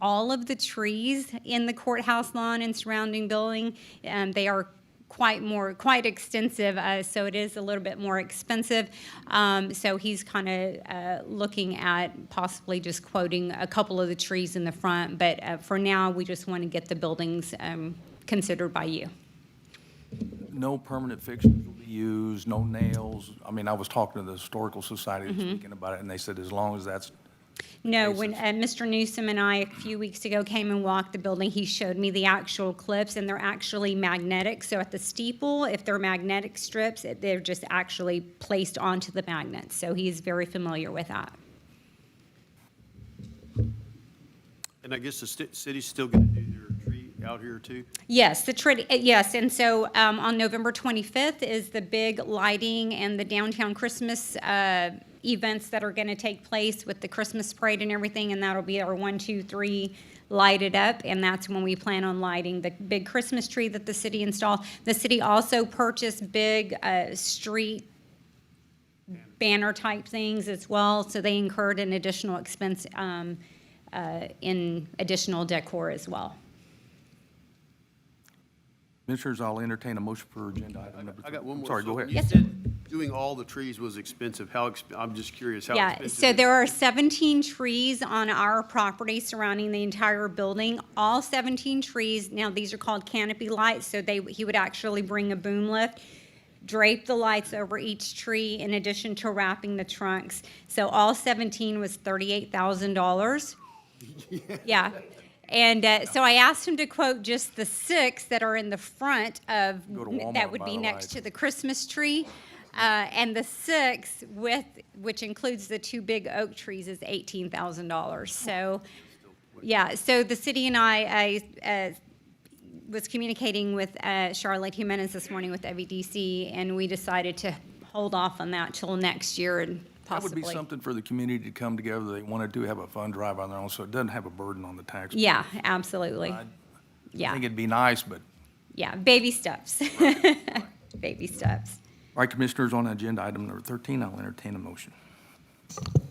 all of the trees in the courthouse lawn and surrounding building. They are quite extensive, so it is a little bit more expensive. So he's kind of looking at possibly just quoting a couple of the trees in the front, but for now, we just want to get the buildings considered by you. No permanent fixtures will be used, no nails. I mean, I was talking to the Historical Society speaking about it, and they said as long as that's No, when Mr. Newsom and I, a few weeks ago, came and walked the building, he showed me the actual clips, and they're actually magnetic. So at the steeple, if they're magnetic strips, they're just actually placed onto the magnets. So he's very familiar with that. And I guess the city's still going to do their tree out here too? Yes, yes, and so on November 25th is the big lighting and the downtown Christmas events that are going to take place with the Christmas parade and everything, and that'll be our 1, 2, 3 lighted up, and that's when we plan on lighting the big Christmas tree that the city installed. The city also purchased big street banner type things as well, so they incurred an additional expense in additional decor as well. Commissioners, I'll entertain a motion for agenda item number 3. I got one more. Sorry, go So ahead. You said doing all the trees was expensive. I'm just curious, how Yeah, expensive? so is there are 17 trees on our property surrounding the entire building. All 17 trees, now these are called canopy lights, so he would actually bring a boom lift, drape the lights over each tree in addition to wrapping the trunks. So all 17 was $38,000. Yeah. And so I asked him to quote just the 6 that are in the front of, Go to Walmart that would and be buy the next lights. to the Christmas tree. And the 6 which includes the 2 big oak trees, is $18,000. So, yeah, so the city and I was communicating with Charlotte Jimenez this morning with FEDC, and we decided to hold off on that till next year and That would possibly. be something for the community to come together. They want to do have a fun drive on their own, so it doesn't have a burden on the taxpayer. Yeah, absolutely. I Yeah, think it'd be nice, but, yeah, baby steps. Baby steps. all right, Commissioners, on agenda item number 13, I'll entertain a motion.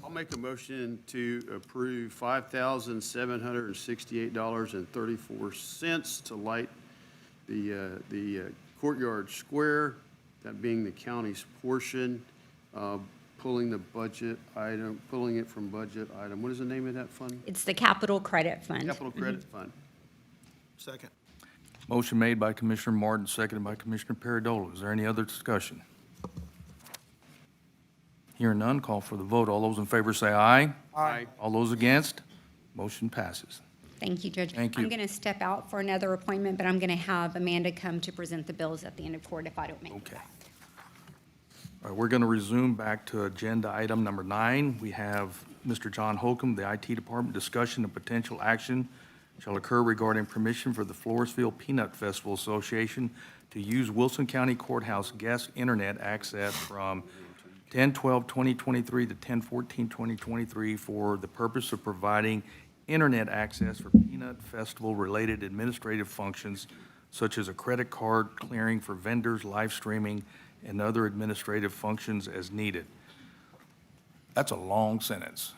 I'll make a motion to approve $5,768.34 to light the courtyard square, that being the county's portion, pulling it from budget item. What is the name of that fund? It's the Capital Credit Fund. Capital Credit Fund. Second. Motion made by Commissioner Martin, seconded by Commissioner Paradola. Is there any other discussion? Hearing none, call for the vote. All those in favor say aye. Aye. All those against, motion passes. Thank you, Judge. Thank you. I'm going to step out for another appointment, but I'm going to have Amanda come to present the bills at the end of court if I don't make it Okay. back. All right, we're going to resume back to agenda item number 9. We have Mr. John Holcomb, the IT Department. Discussion of potential action shall occur regarding permission for the Floresville Peanut Festival Association to use Wilson County Courthouse guest internet access from 10/12/2023 to 10/14/2023 for the purpose of providing internet access for Peanut Festival-related administrative functions such as a credit card clearing for vendors, live streaming, and other administrative functions as needed. That's a long sentence.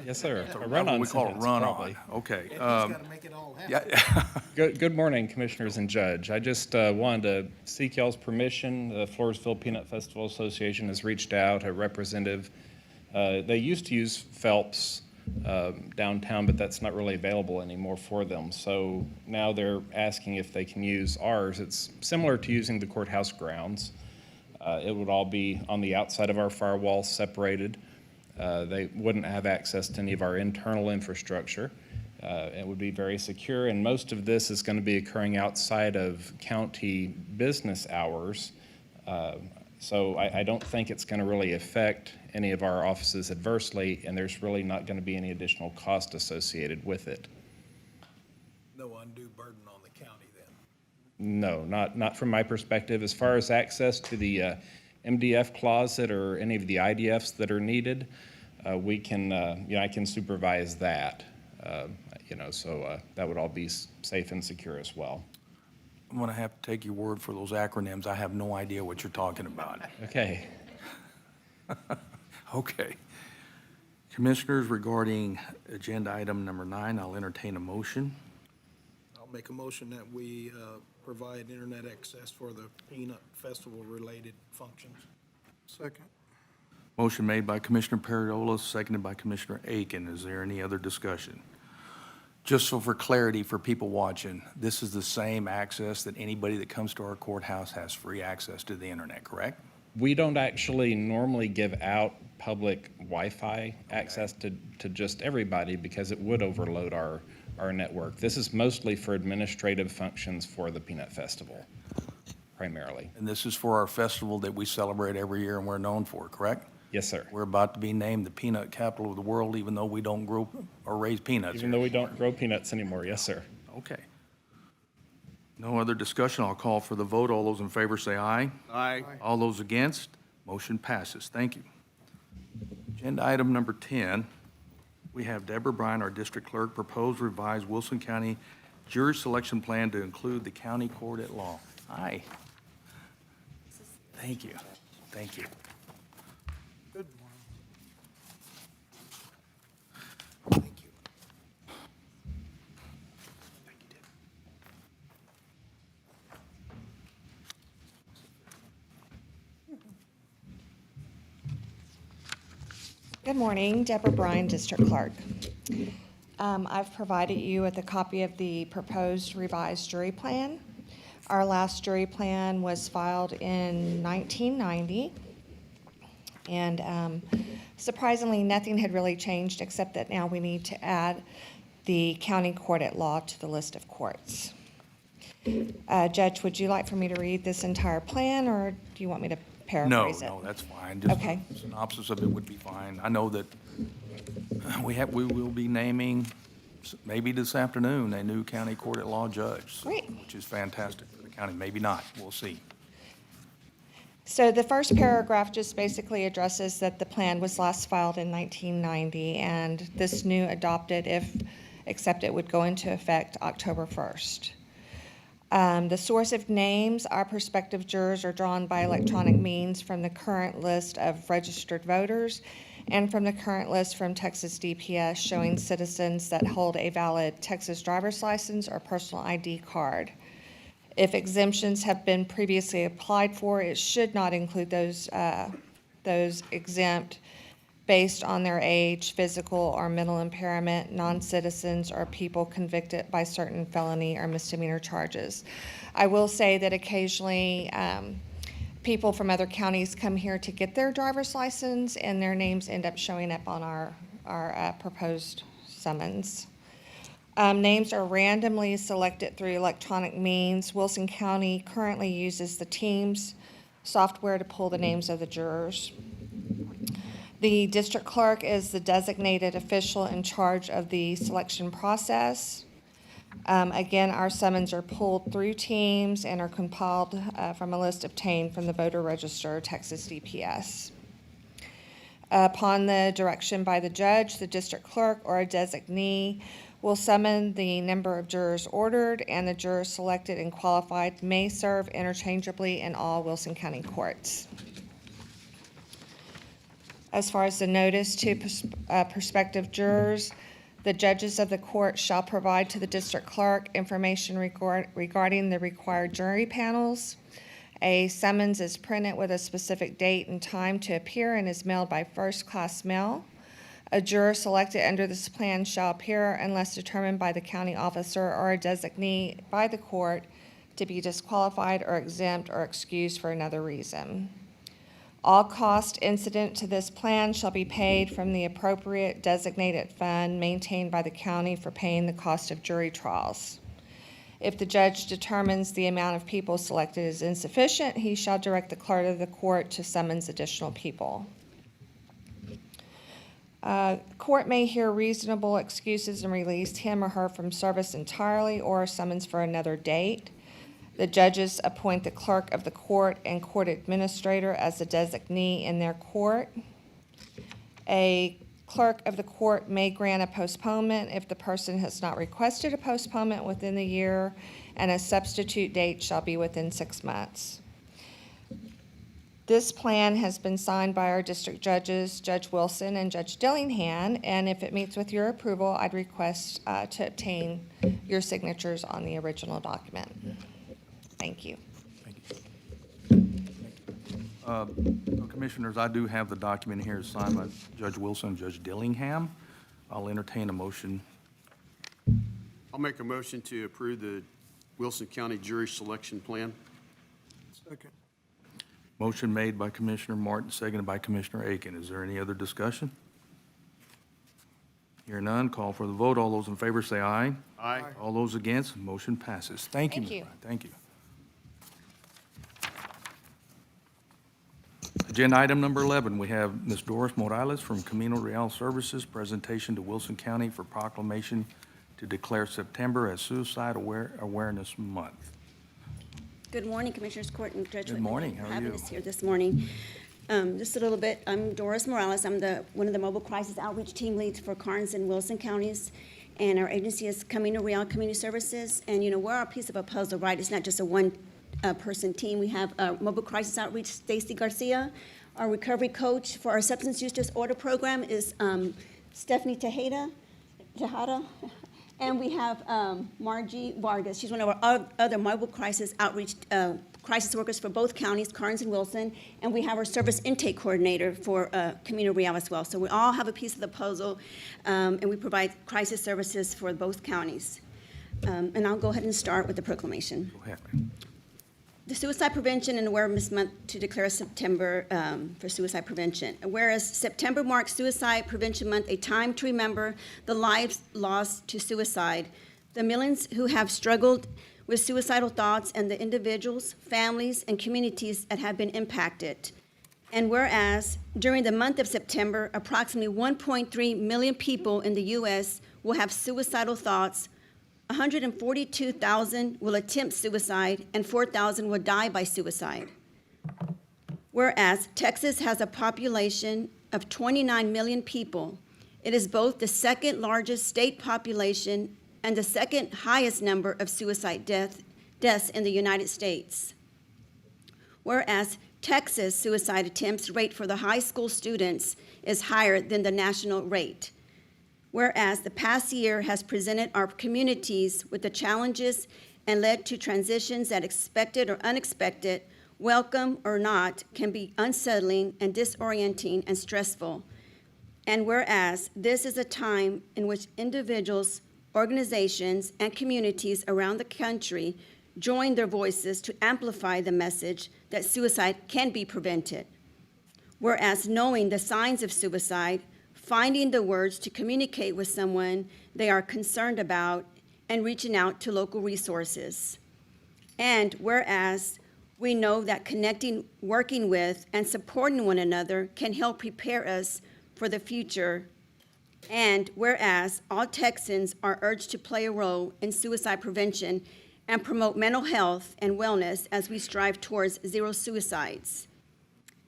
Yes, sir. That's A what run-on we call a sentence, run-on. probably. Okay. And he's got to make it all happen. Yeah. Good morning, Commissioners and Judge. I just wanted to seek y'all's permission. The Floresville Peanut Festival Association has reached out, a representative. They used to use Phelps downtown, but that's not really available anymore for them. So now they're asking if they can use ours. It's similar to using the courthouse grounds. It would all be on the outside of our firewall, separated. They wouldn't have access to any of our internal infrastructure. It would be very secure, and most of this is going to be occurring outside of county business hours. So I don't think it's going to really affect any of our offices adversely, and there's really not going to be any additional cost associated with it. No undue burden on the county then. No, not from my perspective. As far as access to the MDF closet or any of the IDFs that are needed, we can, I can supervise that. So that would all be safe and secure as well. I'm going to have to take your word for those acronyms. I have no idea what you're talking about. Okay. Okay. Commissioners, regarding agenda item number 9, I'll entertain a motion. I'll make a motion that we provide internet access for the Peanut Festival-related functions. Second. Motion made by Commissioner Periola, seconded by Commissioner Aiken. Is there any other discussion? Just so for clarity for people watching, this is the same access that anybody that comes to our courthouse has free access to the internet, correct? We don't actually normally give out public Wi-Fi access to just everybody because it would overload our network. This is mostly for administrative functions for the Peanut Festival, primarily. And this is for our festival that we celebrate every year and we're known for, correct? Yes, sir. We're about to be named the peanut capital of the world, even though we don't grow or raise peanuts. Even though we don't grow peanuts anymore, yes, sir. Okay. No other discussion. I'll call for the vote. All those in favor say aye. Aye. All those against, motion passes. Thank you. Agenda item number 10, we have Deborah Bryan, our district clerk, proposed revised Wilson County jury selection plan to include the county court at law. Aye. Thank you. Thank you. Good morning. Thank you. Good morning, Deborah Bryan, District Clerk. I've provided you with a copy of the proposed revised jury plan. Our last jury plan was filed in 1990, and surprisingly, nothing had really changed except that now we need to add the county court at law to the list of courts. Judge, would you like for me to read this entire plan, or do you want me to paraphrase it? No, that's fine. Just Okay. a synopsis of it would be fine. I know that we will be naming, maybe this afternoon, a new county court at law judge. Great. Which is fantastic for the county. Maybe not. We'll see. So the first paragraph just basically addresses that the plan was last filed in 1990, and this new adopted, if accepted, would go into effect October 1st. The source of names, our prospective jurors are drawn by electronic means from the current list of registered voters and from the current list from Texas DPS showing citizens that hold a valid Texas driver's license or personal ID card. If exemptions have been previously applied for, it should not include those exempt based on their age, physical or mental impairment, non-citizens, or people convicted by certain felony or misdemeanor charges. I will say that occasionally people from other counties come here to get their driver's license, and their names end up showing up on our proposed summons. Names are randomly selected through electronic means. Wilson County currently uses the Teams software to pull the names of the jurors. The district clerk is the designated official in charge of the selection process. Again, our summons are pulled through Teams and are compiled from a list obtained from the voter register, Texas DPS. Upon the direction by the judge, the district clerk, or a designee will summon the number of jurors ordered, and the jurors selected and qualified may serve interchangeably in all Wilson County courts. As far as the notice to prospective jurors, the judges of the court shall provide to the district clerk information regarding the required jury panels. A summons is printed with a specific date and time to appear and is mailed by first-class mail. A juror selected under this plan shall appear unless determined by the county officer or a designee by the court to be disqualified or exempt or excused for another reason. All costs incident to this plan shall be paid from the appropriate designated fund maintained by the county for paying the cost of jury trials. If the judge determines the amount of people selected is insufficient, he shall direct the clerk of the court to summons additional people. Court may hear reasonable excuses and release him or her from service entirely or summons for another date. The judges appoint the clerk of the court and court administrator as the designee in their court. A clerk of the court may grant a postponement if the person has not requested a postponement within the year, and a substitute date shall be within 6 months. This plan has been signed by our district judges, Judge Wilson and Judge Dillingham, and if it meets with your approval, I'd request to obtain your signatures on the original document. Thank you. Commissioners, I do have the document here signed by Judge Wilson and Judge Dillingham. I'll entertain a motion. I'll make a motion to approve the Wilson County Jury Selection Plan. Second. Motion made by Commissioner Martin, seconded by Commissioner Aiken. Is there any other discussion? Hear none, call for the vote. All those in favor say aye. Aye. All those against, motion passes. Thank you. Thank you. Ms. Bryant. Thank you. Agenda item number 11, we have Ms. Doris Morales from Camino Real Services, presentation to Wilson County for proclamation to declare September as Suicide Awareness Month. Good morning, Commissioners Court and Judge. Good morning. How are Having you? us here this morning. Just a little bit, I'm Doris Morales. I'm one of the mobile crisis outreach team leads for Karnes and Wilson counties. And our agency is Camino Real Community Services. And, you know, we're a piece of a puzzle, right? It's not just a one-person team. We have mobile crisis outreach, Stacy Garcia. Our recovery coach for our substance use disorder program is Stephanie Tejada. And we have Margie Vargas. She's one of our other mobile crisis outreach crisis workers for both counties, Karnes and Wilson. And we have our service intake coordinator for Camino Real as well. So we all have a piece of the puzzle, and we provide crisis services for both counties. And I'll go ahead and start with the proclamation. Go ahead. The Suicide Prevention and Awareness Month to declare September for suicide prevention. Whereas September marks Suicide Prevention Month, a time to remember the lives lost to suicide, the millions who have struggled with suicidal thoughts, and the individuals, families, and communities that have been impacted. And whereas during the month of September, approximately 1.3 million people in the U.S. will have suicidal thoughts, 142,000 will attempt suicide, and 4,000 will die by suicide. Whereas Texas has a population of 29 million people, it is both the second largest state population and the second highest number of suicide deaths in the United States. Whereas Texas suicide attempts rate for the high school students is higher than the national rate. Whereas the past year has presented our communities with the challenges and led to transitions that, expected or unexpected, welcome or not, can be unsettling and disorienting and stressful. And whereas this is a time in which individuals, organizations, and communities around the country join their voices to amplify the message that suicide can be prevented. Whereas knowing the signs of suicide, finding the words to communicate with someone they are concerned about, and reaching out to local resources. And whereas we know that connecting, working with, and supporting one another can help prepare us for the future. And whereas all Texans are urged to play a role in suicide prevention and promote mental health and wellness as we strive towards zero suicides.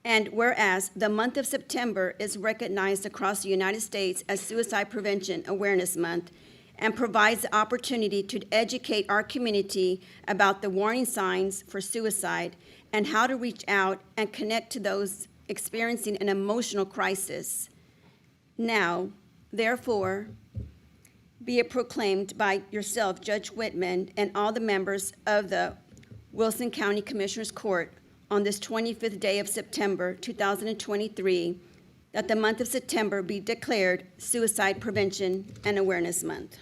And whereas the month of September is recognized across the United States as Suicide Prevention Awareness Month and provides the opportunity to educate our community about the warning signs for suicide and how to reach out and connect to those experiencing an emotional crisis. Now, therefore, be it proclaimed by yourself, Judge Whitman, and all the members of the Wilson County Commissioners Court on this 25th day of September 2023, that the month of September be declared Suicide Prevention and Awareness Month.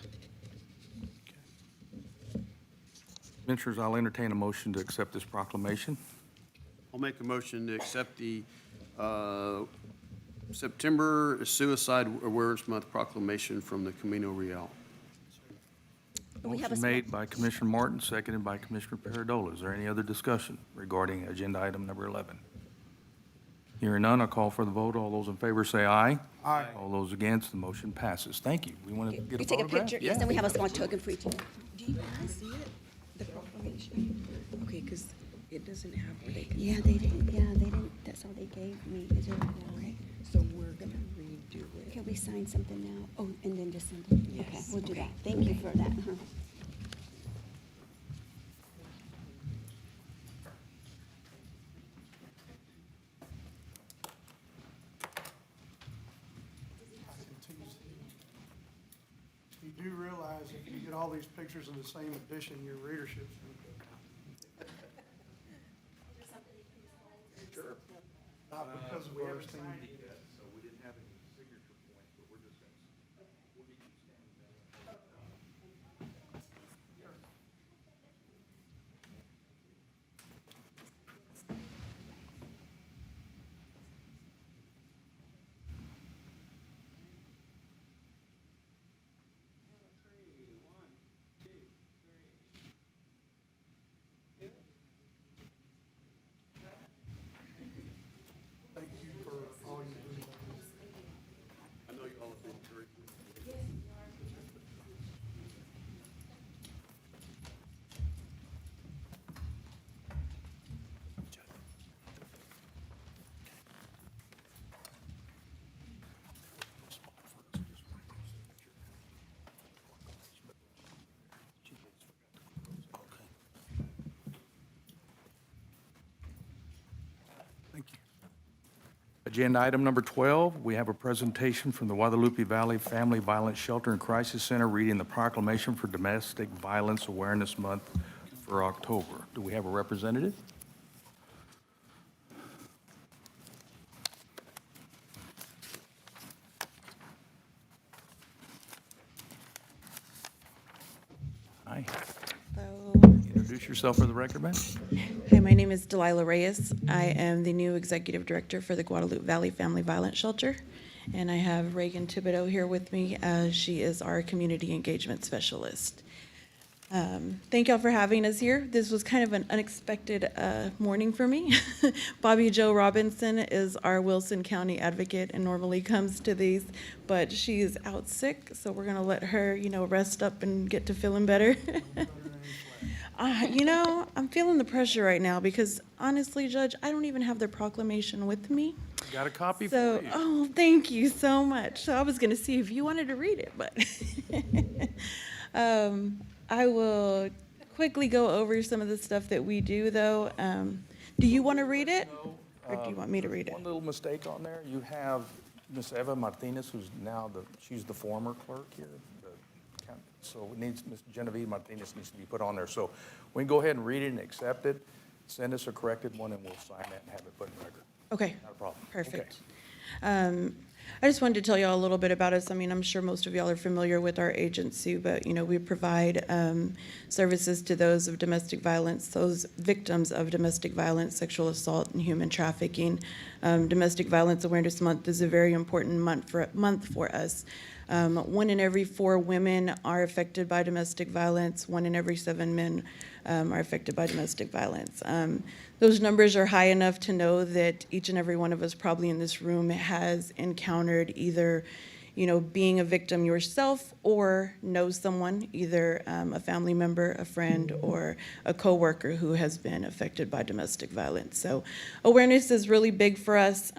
Commissioners, I'll entertain a motion to accept this proclamation. I'll make a motion to accept the September Suicide Awareness Month proclamation from the Camino Real. We have a Motion made by Commissioner Martin, seconded by Commissioner Paradola. Is there any other discussion regarding agenda item number 11? Hearing none, I'll call for the vote. All those in favor say aye. Aye. All those against, the motion passes. Thank you. We want to get We a take a photograph? picture, yes, and we have a small token for each other. Do you want to see it, the proclamation? Okay, because it doesn't have where they can. Yeah, they didn't, that's all they gave me. Is it okay? So we're going to redo it. Can we sign something now? Oh, and then just send it? Okay, Yes. we'll do Okay. that. Thank you for that. You do realize if you get all these pictures in the same edition, your readership's going to go down. Sure. Not because of our esteemed. Thank you for all you do. I know you all have been very. Thank you. Agenda item number 12, we have a presentation from the Guadalupe Valley Family Violence Shelter and Crisis Center reading the proclamation for Domestic Violence Awareness Month for October. Do we have a representative? Hi. Hello. Introduce yourself for the record, ma'am. Hi, my name is Delilah Reyes. I am the new Executive Director for the Guadalupe Valley Family Violence Shelter. And I have Reagan Thibodeau here with me. She is our Community Engagement Specialist. Thank y'all for having us here. This was kind of an unexpected morning for me. Bobby Jo Robinson is our Wilson County advocate and normally comes to these, but she's out sick, so we're gonna let her, rest up and get to feeling better. I'm feeling the pressure right now because honestly, Judge, I don't even have the proclamation with me. Got a copy So, for you. oh, thank you so much. So I was gonna see if you wanted to read it, but I will quickly go over some of the stuff that we do, though. Do you want to read it, or do you want me to read it? One little mistake on there, you have Miss Eva Martinez, who's now she's the former clerk here. So it needs, Miss Genevieve Martinez needs to be put on there. So we can go ahead and read it and accept it, send us a corrected one, and we'll sign it and have it put in record. Okay, Not a problem. perfect. I just wanted to tell you all a little bit about us. I mean, I'm sure most of y'all are familiar with our agency, but, we provide services to those of domestic violence, those victims of domestic violence, sexual assault, and human trafficking. Domestic Violence Awareness Month is a very important month for us. 1 in every 4 women are affected by domestic violence. 1 in every 7 men are affected by domestic violence. Those numbers are high enough to know that each and every one of us probably in this room has encountered either, being a victim yourself or know someone, either a family member, a friend, or a coworker who has been affected by domestic violence. So awareness is really big for us.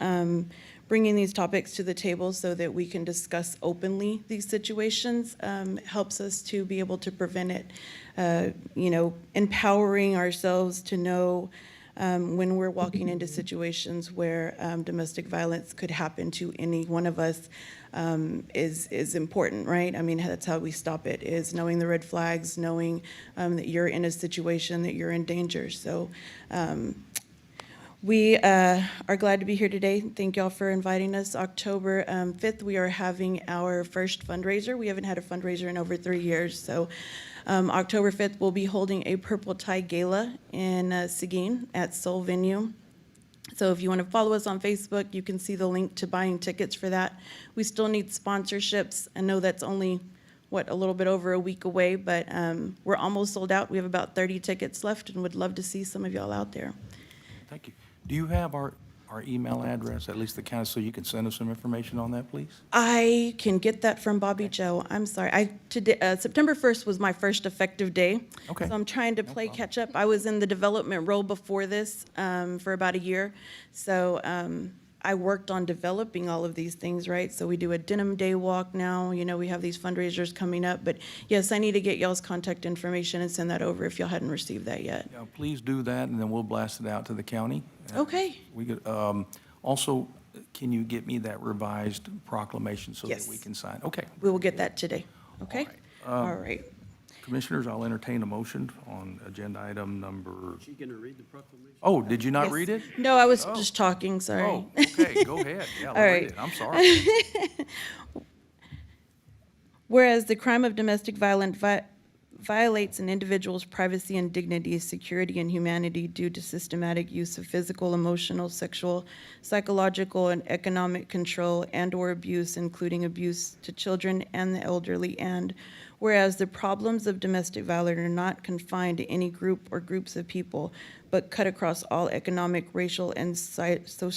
Bringing these topics to the table so that we can discuss openly these situations helps us to be able to prevent it. Empowering ourselves to know when we're walking into situations where domestic violence could happen to any one of us is important, right? I mean, that's how we stop it, is knowing the red flags, knowing that you're in a situation, that you're in danger. So we are glad to be here today. Thank y'all for inviting us. October 5th, we are having our first fundraiser. We haven't had a fundraiser in over 3 years. So October 5th, we'll be holding a Purple Tie Gala in Seguin at Soul Venue. So if you want to follow us on Facebook, you can see the link to buying tickets for that. We still need sponsorships. I know that's only, a little bit over a week away, but we're almost sold out. We have about 30 tickets left and would love to see some of y'all out there. Thank you. Do you have our email address, at least the county, so you can send us some information on that, please? I can get that from Bobby Joe. I'm sorry. September 1st was my first effective day. Okay. So I'm trying to play catch up. I was in the development role before this for about a year. So I worked on developing all of these things, right? So we do a Denim Day walk now. We have these fundraisers coming up. But yes, I need to get y'all's contact information and send that over if y'all hadn't received that yet. Yeah, please do that, and then we'll blast it out to the county. Okay. We could, also, can you get me that revised proclamation so that Yes. we can sign? Okay. We will get that today. Okay? All All right. Commissioners, I'll entertain a motion on agenda item number, She going to read the proclamation? oh, did you not Yes. read it? No, I was Oh. just talking, sorry. Oh, okay, go ahead. Yeah, All I'll read right. it. I'm sorry. Whereas the crime of domestic violence violates an individual's privacy and dignity, security, and humanity due to systematic use of physical, emotional, sexual, psychological, and economic control and/or abuse, including abuse to children and the elderly, and whereas the problems of domestic violence are not confined to any group or groups of people, but cut across all economic, racial, and societal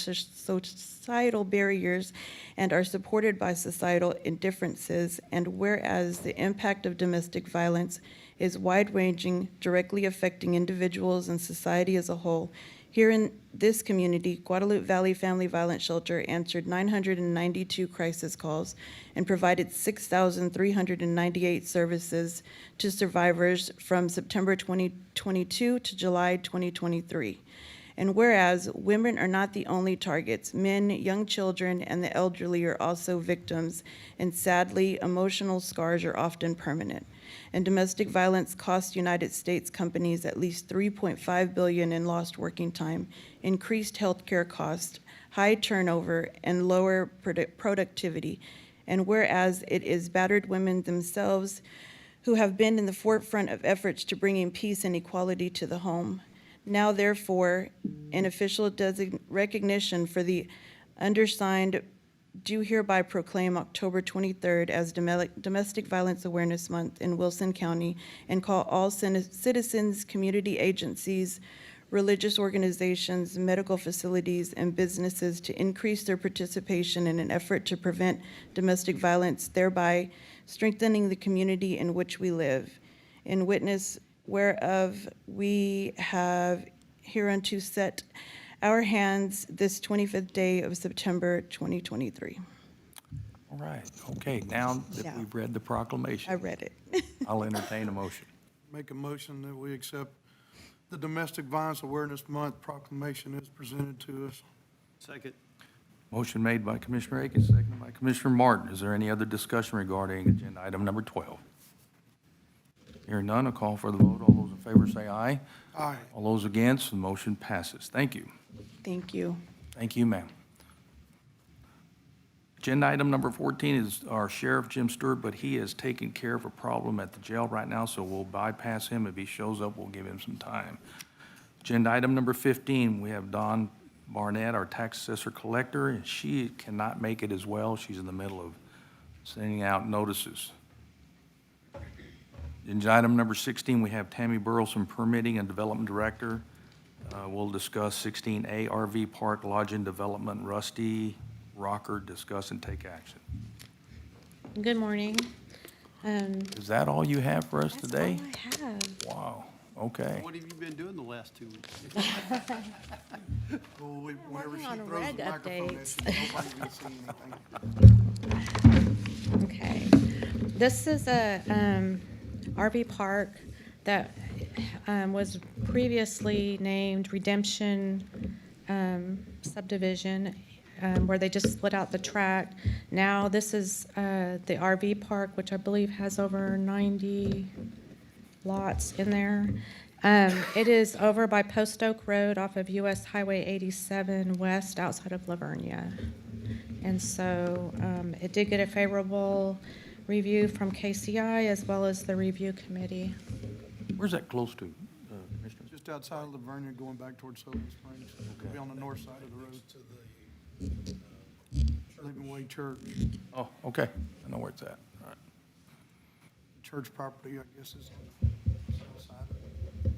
barriers and are supported by societal indifferences, and whereas the impact of domestic violence is wide-ranging, directly affecting individuals and society as a whole, here in this community, Guadalupe Valley Family Violence Shelter answered 992 crisis calls and provided 6,398 services to survivors from September 2022 to July 2023. And whereas women are not the only targets, men, young children, and the elderly are also victims, and sadly, emotional scars are often permanent. And domestic violence costs United States companies at least $3.5 billion in lost working time, increased healthcare costs, high turnover, and lower productivity. And whereas it is battered women themselves who have been in the forefront of efforts to bringing peace and equality to the home. Now, therefore, in official recognition for the undersigned, do hereby proclaim October 23rd as Domestic Violence Awareness Month in Wilson County and call all citizens, community agencies, religious organizations, medical facilities, and businesses to increase their participation in an effort to prevent domestic violence, thereby strengthening the community in which we live. In witness whereof we have hereunto set our hands this 25th day of September 2023. All right, okay, now that Yeah. we've read the proclamation. I read it. I'll entertain a motion. Make a motion that we accept the Domestic Violence Awareness Month proclamation as presented to us. Second. Motion made by Commissioner Akins, seconded by Commissioner Martin. Is there any other discussion regarding agenda item number 12? Hearing none, I'll call for the vote. All those in favor say aye. Aye. All those against, the motion passes. Thank you. Thank you. Thank you, ma'am. Agenda item number 14 is our Sheriff, Jim Stewart, but he is taking care of a problem at the jail right now, so we'll bypass him. If he shows up, we'll give him some time. Agenda item number 15, we have Dawn Barnett, our tax assessor collector, and she cannot make it as well. She's in the middle of sending out notices. Agenda item number 16, we have Tammy Burleson, Permitting and Development Director. We'll discuss 16A RV Park Lodging Development, Rusty Rocker, discuss and take action. Good morning. Is that all you have for us today? I have. Wow, okay. What have you been doing the last 2 weeks? Well, whenever working she on throws reg the microphone at updates. you, nobody's gonna see anything. Okay. This is a RV park that was previously named Redemption subdivision, where they just split out the tract. Now this is the RV park, which I believe has over 90 lots in there. It is over by Post Oak Road off of US Highway 87 West, outside of Lavernia. And so it did get a favorable review from KCI as well as the review committee. Where's that close to, Commissioner? Just outside of Lavernia, going back towards Silver Springs. It'll be on the north side of the road. Living Way Church, Oh, okay, I know where it's at. All right. church property, I guess, is on the south side. Okay.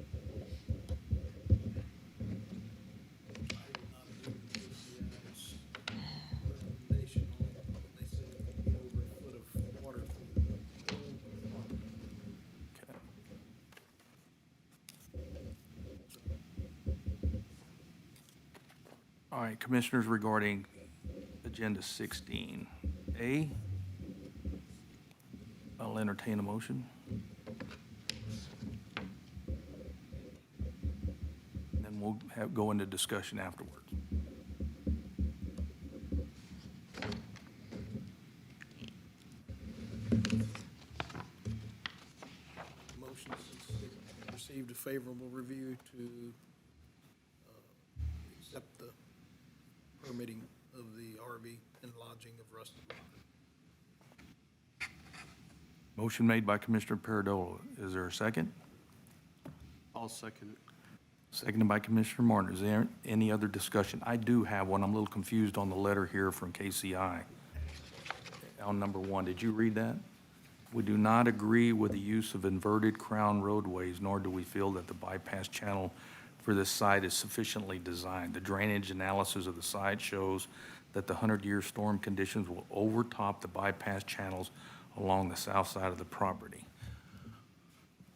All right, Commissioners, regarding Agenda 16A, I'll entertain a motion. Then we'll go into discussion afterwards. Motion since it received a favorable review to accept the permitting of the RV and lodging of Rusted Rock. Motion made by Commissioner Paradola. Is there a second? I'll second it. Seconded by Commissioner Martin. Is there any other discussion? I do have one. I'm a little confused on the letter here from KCI. On number 1, did you read that? We do not agree with the use of inverted crown roadways, nor do we feel that the bypass channel for this site is sufficiently designed. The drainage analysis of the site shows that the 100-year storm conditions will overtop the bypass channels along the south side of the property.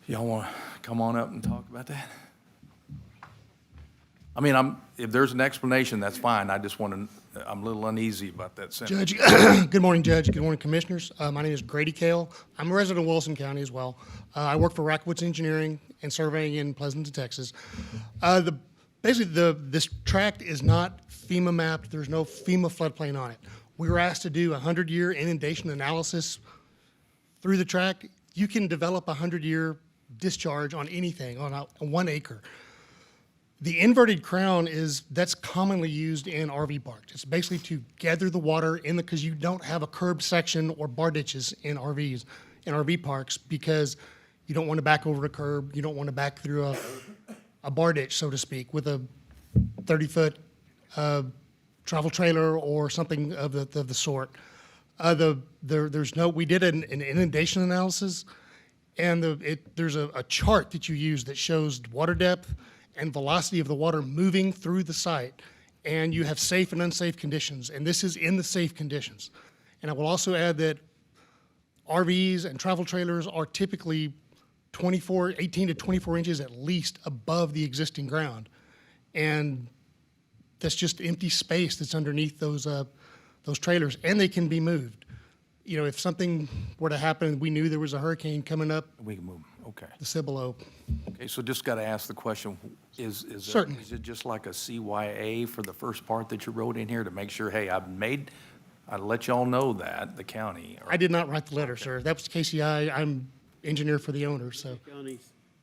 Y'all want to come on up and talk about that? I mean, if there's an explanation, that's fine. I just want to, I'm a little uneasy about that sentence. Judge, good morning, Judge. Good morning, Commissioners. My name is Grady Kale. I'm a resident of Wilson County as well. I work for Rackwoods Engineering and Surveying in Pleasanton, Texas. This tract is not FEMA mapped. There's no FEMA floodplain on it. We were asked to do a 100-year inundation analysis through the tract. You can develop a 100-year discharge on anything, on 1 acre. The inverted crown that's commonly used in RV parks. It's basically to gather the water because you don't have a curb section or bar ditches in RV parks, because you don't want to back over a curb, you don't want to back through a bar ditch, so to speak, with a 30-foot travel trailer or something of the sort. We did an inundation analysis, and there's a chart that you use that shows water depth and velocity of the water moving through the site, and you have safe and unsafe conditions, and this is in the safe conditions. And I will also add that RVs and travel trailers are typically 18 to 24 inches at least above the existing ground, and that's just empty space that's underneath those trailers, and they can be moved. You know, if something were to happen, we knew there was a hurricane coming up, We can move, okay. the Cibolo. Okay, so just got to ask the question, is Certainly. it just like a CYA for the first part that you wrote in here to make sure, hey, I let y'all know that, the county? I did not write the letter, sir. That was KCI. I'm engineer for the owner, so. County,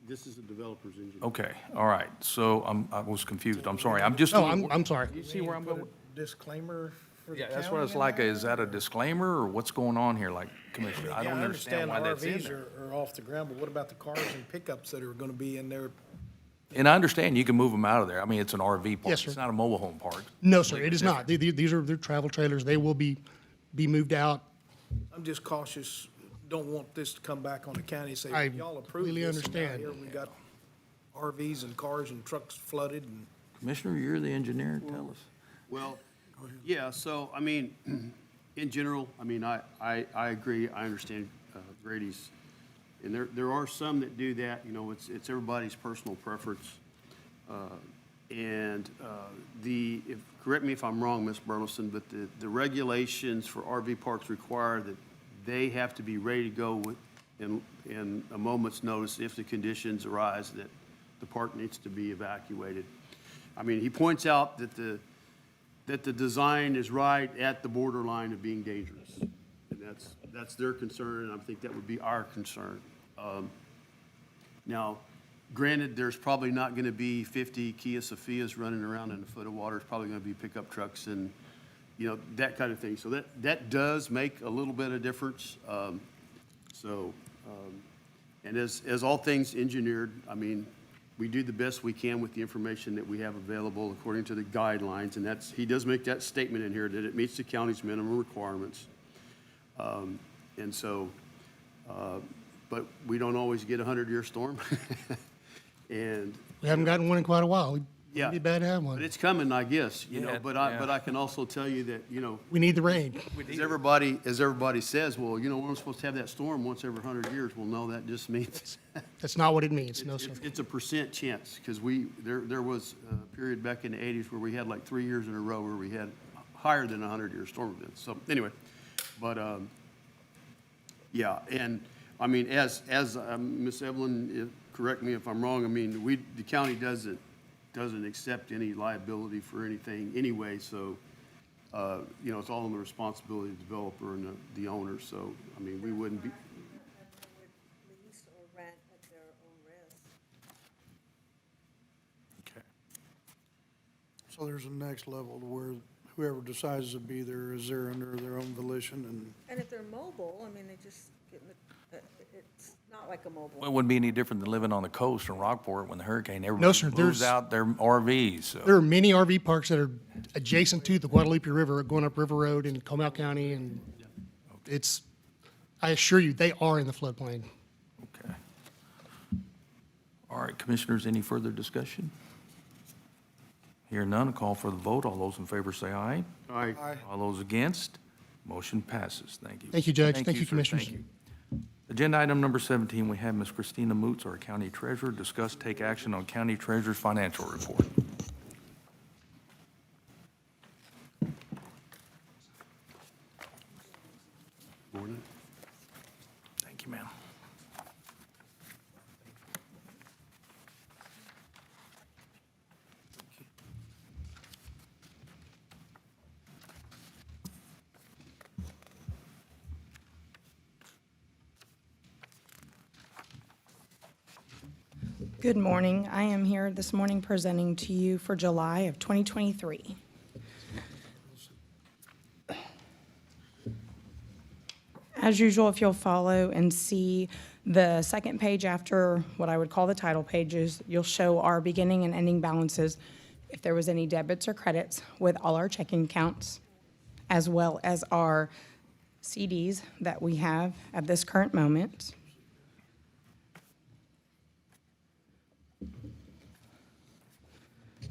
this is the developer's engineer. Okay, all right, so I was confused, I'm sorry, I'm just. No, I'm sorry. You see where I'm Put a going? disclaimer for the Yeah, county that's what it's in like, there? is that a disclaimer, or what's going on here, like, Commissioner? I don't understand why that's in the RVs there. are off the ground, but what about the cars and pickups that are gonna be in there? And I understand you can move them out of there, I mean, it's an RV park. Yes, sir. It's not a mobile home park. No, sir, it is not. These are their travel trailers. They will be moved out. I'm just cautious, don't want this to come back on the county and say, I y'all approved completely this, and now understand. here we got RVs and cars and trucks flooded, and Commissioner, you're the engineer, tell us. Well, yeah, so, I mean, In general, I mean, I agree, I understand Grady's, and there are some that do that, you know, it's everybody's personal preference. Correct me if I'm wrong, Ms. Burleson, but the regulations for RV parks require that they have to be ready to go in a moment's notice if the conditions arise that the park needs to be evacuated. I mean, he points out that the design is right at the borderline of being dangerous. And that's their concern, and I think that would be our concern. Now, granted, there's probably not going to be 50 Kia Sophias running around in a foot of water. It's probably going to be pickup trucks and, you know, that kind of thing. So that does make a little bit of difference. And as all things engineered, I mean, we do the best we can with the information that we have available according to the guidelines. And he does make that statement in here that it meets the county's minimum requirements. But we don't always get a 100-year storm. And We haven't gotten one in quite a while. yeah, It'd be bad to have one. but it's coming, I guess, you know, Yeah, but yeah. I can also tell you that, you know, We need the rain. as everybody says, well, you know, we're supposed to have that storm once every 100 years. Well, no, that just means That's not what it means, no, sir. it's a % chance, because there was a period back in the 80s where we had like 3 years in a row where we had higher than a 100-year storm event. So anyway, but, yeah, and, I mean, as Ms. Evelyn, correct me if I'm wrong, I mean, the county doesn't accept any liability for anything anyway, so, you know, it's all on the responsibility of the developer and the owner, so, I mean, we wouldn't be. Okay. So there's a next level to where whoever decides to be there is there under their own volition And if they're mobile, I mean, they just get in it's not like a mobile. Well, it wouldn't be any different than living on the coast in Rockport when the hurricane, No, everybody sir, moves there's- out their RVs, so. There are many RV parks that are adjacent to the Guadalupe River, going up River Road in Comal County, and I assure you, they are in the floodplain. Okay. All right, commissioners, any further discussion? Hearing none, a call for the vote. All those in favor say aye. Aye. All those against, motion passes. Thank you. Thank you, Judge. Thank you, sir. Commissioners. Thank you. Agenda item number 17, we have Ms. Christina Moots, our county treasurer, discuss take action on county treasurer's financial report. Morning. Thank you, ma'am. Good morning. I am here this morning presenting to you for July of 2023. As usual, if you'll follow and see the second page after what I would call the title pages, you'll show our beginning and ending balances, if there was any debits or credits with all our checking accounts, as well as our CDs that we have at this current moment.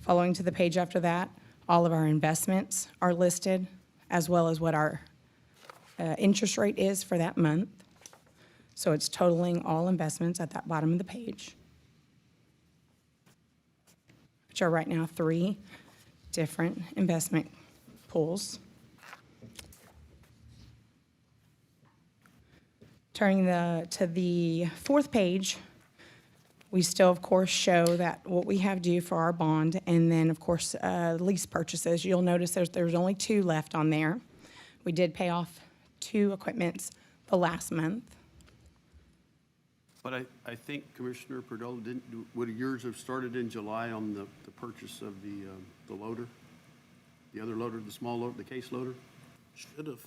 Following to the page after that, all of our investments are listed, as well as what our interest rate is for that month. So it's totaling all investments at that bottom of the page, which are right now 3 different investment pools. Turning to the fourth page, we still, of course, show that what we have due for our bond, and then, of course, lease purchases. You'll notice there's only 2 left on there. We did pay off 2 equipments the last month. But I think Commissioner Perdola, would yours have started in July on the purchase of the loader? The other loader, the small loader, the case loader? should have.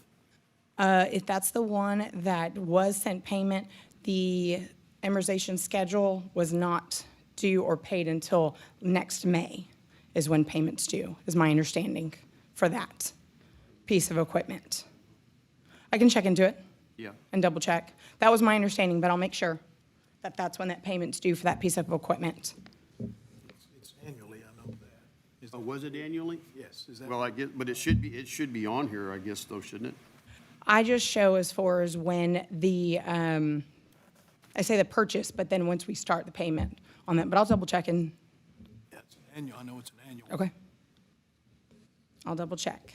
If that's the one that was sent payment, the amortization schedule was not due or paid until next May is when payment's due, is my understanding for that piece of equipment. I can check into it. Yeah. And double check. That was my understanding, but I'll make sure that that's when that payment's due for that piece of equipment. It's annually, I know that. Oh, was it annually? Yes, is that? Well, I guess, but it should be on here, I guess, though, shouldn't it? I just show as far as when the, I say the purchase, but then once we start the payment on that, but I'll double check and, Yeah, it's an annual, I know it's an annual. okay. I'll double check.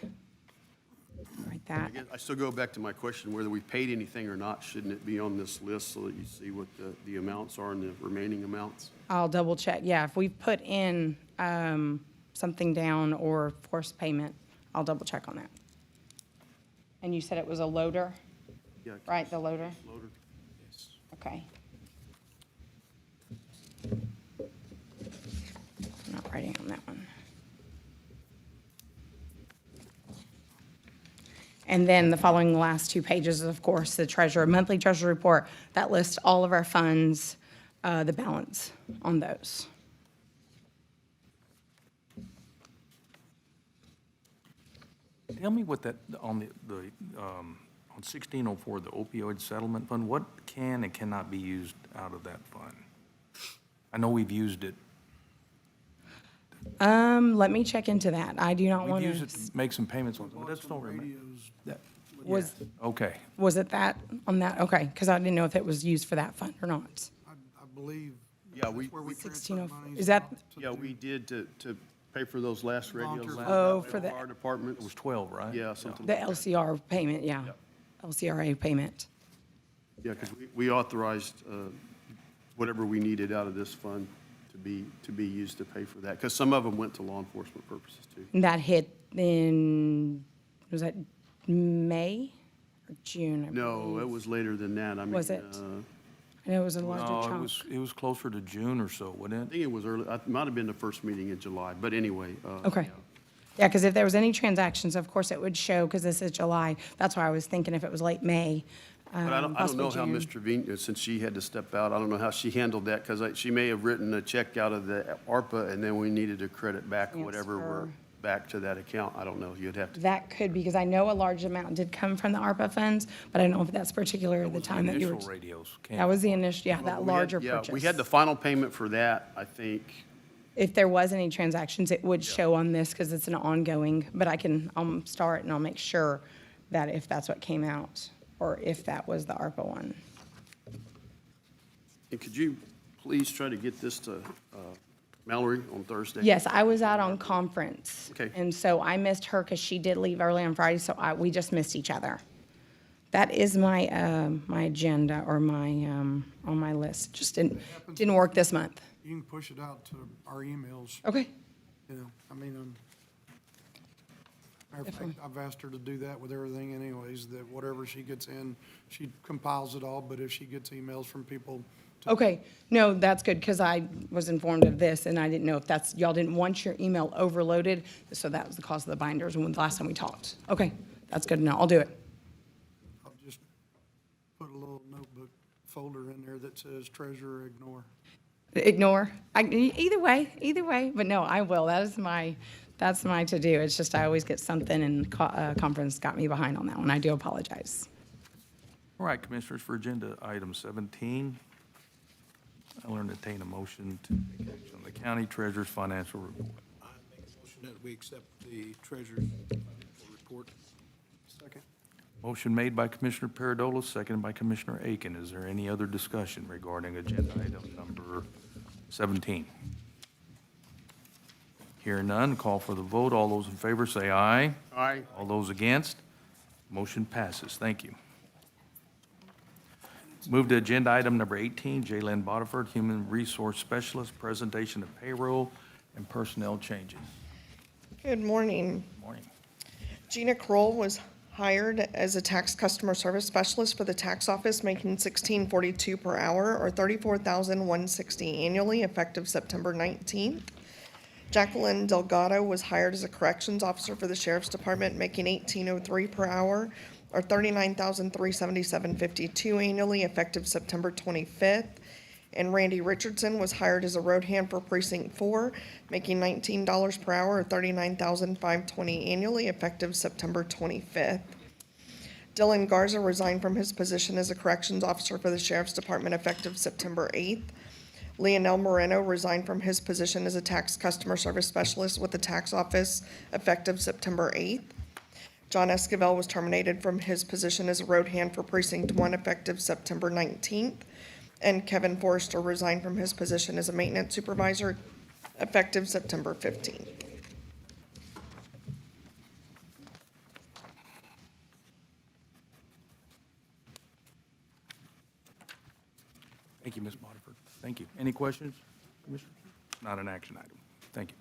Write that. I still go back to my question, whether we paid anything or not, shouldn't it be on this list so that you see what the amounts are and the remaining amounts? I'll double check. Yeah, if we've put in something down or forced payment, I'll double check on that. And you said it was a loader, Yeah, right, the loader? loader. Okay. I'm not writing on that one. And then the following last two pages is, of course, the treasurer, monthly treasurer report that lists all of our funds, the balance on those. Tell me what that, on on 1604, the opioid settlement fund, what can and cannot be used out of that fund? I know we've used it. Let me check into that. I do not We've want used it to. to make some payments on, but that's no remember. Was, Okay. was it that, on that? Okay, because I didn't know if it was used for that fund or not. I believe. Yeah, we, where we transfer 1604 monies is that- out to yeah, do- we did to pay for those last radios. Volunteer last Oh, night for the- Fire department. It was 12, right? Yeah, something. The LCR payment, yeah. LCRA payment. Yeah, because we authorized whatever we needed out of this fund to be used to pay for that, because some of them went to law enforcement purposes too. And that hit in, was that May or June? I No, believe? it was later than that. I mean, Was it? I know it was a larger No, chunk. it was closer to June or so, I wasn't it? think it was early, it might have been the first meeting in July, but anyway. Okay. Yeah, because if there was any transactions, of course, it would show, because this is July. That's why I was thinking if it was late May. But I don't know possibly how June. Ms. Trevino, since she had to step out, I don't know how she handled that, because she may have written a check out of the ARPA, and then we needed to credit back whatever were Transfer. back to that account. I don't know. You'd have to. That could be, because I know a large amount did come from the ARPA funds, but I don't know if that's particular the time that you were. Initial radios. That was the initial, yeah, that We had- larger Yeah, purchase. we had the final payment for that, I think. If there was any transactions, it would show on this because it's an ongoing, but I'll start and I'll make sure that if that's what came out or if that was the ARPA one. And could you please try to get this to Mallory on Thursday? Yes, I was out on conference. Okay. And so I missed her because she did leave early on Friday, so we just missed each other. That is my, my agenda or my, on my list. Just didn't work this month. You can push it out to our emails, Okay. you know, I mean, matter of fact, I've asked her to do that with everything anyways, that whatever she gets in, she compiles it all, but if she gets emails from people. Okay, no, that's good, because I was informed of this, and I didn't know if that's, y'all didn't want your email overloaded, so that was the cause of the binders when the last time we talked. Okay, that's good to know, I'll do it. I'll just put a little notebook folder in there that says treasurer ignore. Ignore, either way, but no, I will, that's my to-do. It's just I always get something, and conference got me behind on that one, I do apologize. All right, Commissioners, for agenda item 17, I'll entertain a motion to take action on the county treasurer's financial report. I make a motion that we accept the treasurer's financial report. Second. Motion made by Commissioner Paradolos, seconded by Commissioner Aiken. Is there any other discussion regarding agenda item number 17? Hearing none, call for the vote. All those in favor say aye. Aye. All those against? Motion passes. Thank you. Move to agenda item number 18, Jaylen Bodiford, Human Resource Specialist, presentation of payroll and personnel changes. Good morning. Morning. Gina Kroll was hired as a tax customer service specialist for the tax office, making $16.42 per hour or $34,160 annually, effective September 19th. Jacqueline Delgado was hired as a corrections officer for the sheriff's department, making $18.03 per hour or $39,377.52 annually, effective September 25th. And Randy Richardson was hired as a road hand for Precinct 4, making $19 per hour or $39,520 annually, effective September 25th. Dylan Garza resigned from his position as a corrections officer for the sheriff's department, effective September 8th. Leonel Moreno resigned from his position as a tax customer service specialist with the tax office, effective September 8th. John Esquivel was terminated from his position as a road hand for Precinct 1 effective September 19th. And Kevin Forrester resigned from his position as a maintenance supervisor effective September 15th. Thank you, Ms. Bodiford. Thank you. Any questions, Commissioner? Not an action item. Thank you.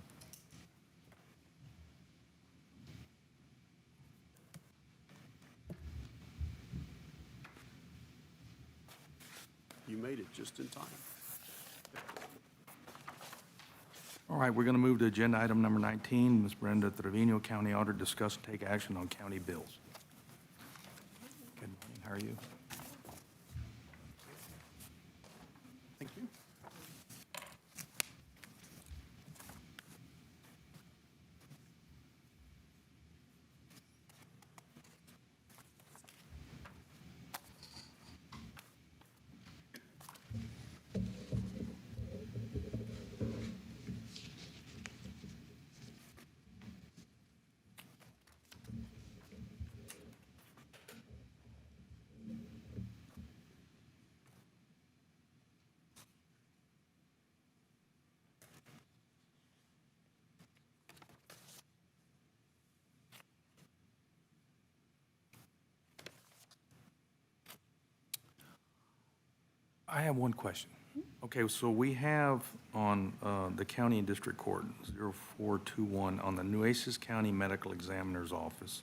You made it just in time. All right, we're going to move to agenda item number 19. Ms. Brenda Trevino, County Auditor, discuss and take action on county bills. Good morning. How are you? Thank you. I have one question. Okay, so we have on the County and District Court, 0421, on the Nueces County Medical Examiner's Office,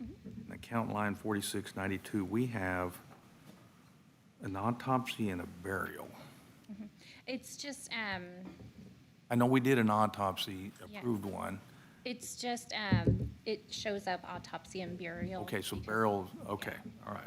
in account line 4692, we have an autopsy and a burial. It's just, I know we did an autopsy, Yeah. approved one. it's just, it shows up autopsy and burial. Okay, so burial, okay, all right.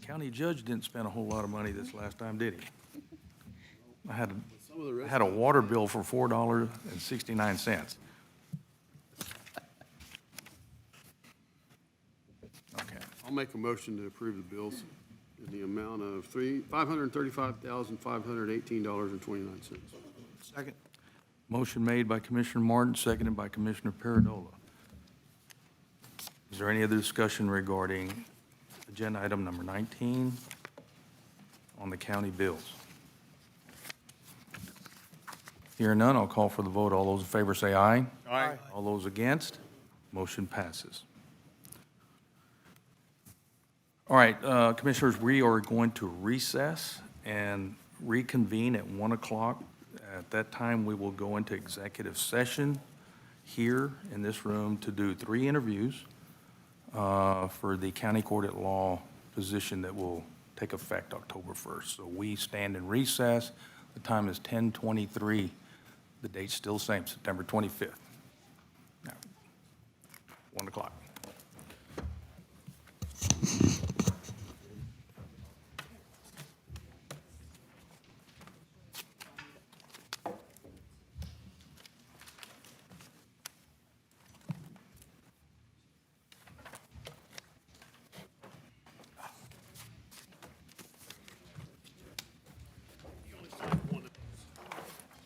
County judge didn't spend a whole lot of money this last time, did he? I had a water bill for $4.69. Okay. I'll make a motion to approve the bills in the amount of $535,518.29. Second. Motion made by Commissioner Martin, seconded by Commissioner Paradola. Is there any other discussion regarding agenda item number 19 on the county bills? Hearing none, I'll call for the vote. All those in favor say aye. Aye. All those against? Motion passes. All right, Commissioners, we are going to recess and reconvene at 1 o'clock. At that time, we will go into executive session here in this room to do 3 interviews for the county court at law position that will take effect October 1st. So we stand in recess. The time is 10:23. The date's still the same, September 25th. Now, 1 o'clock.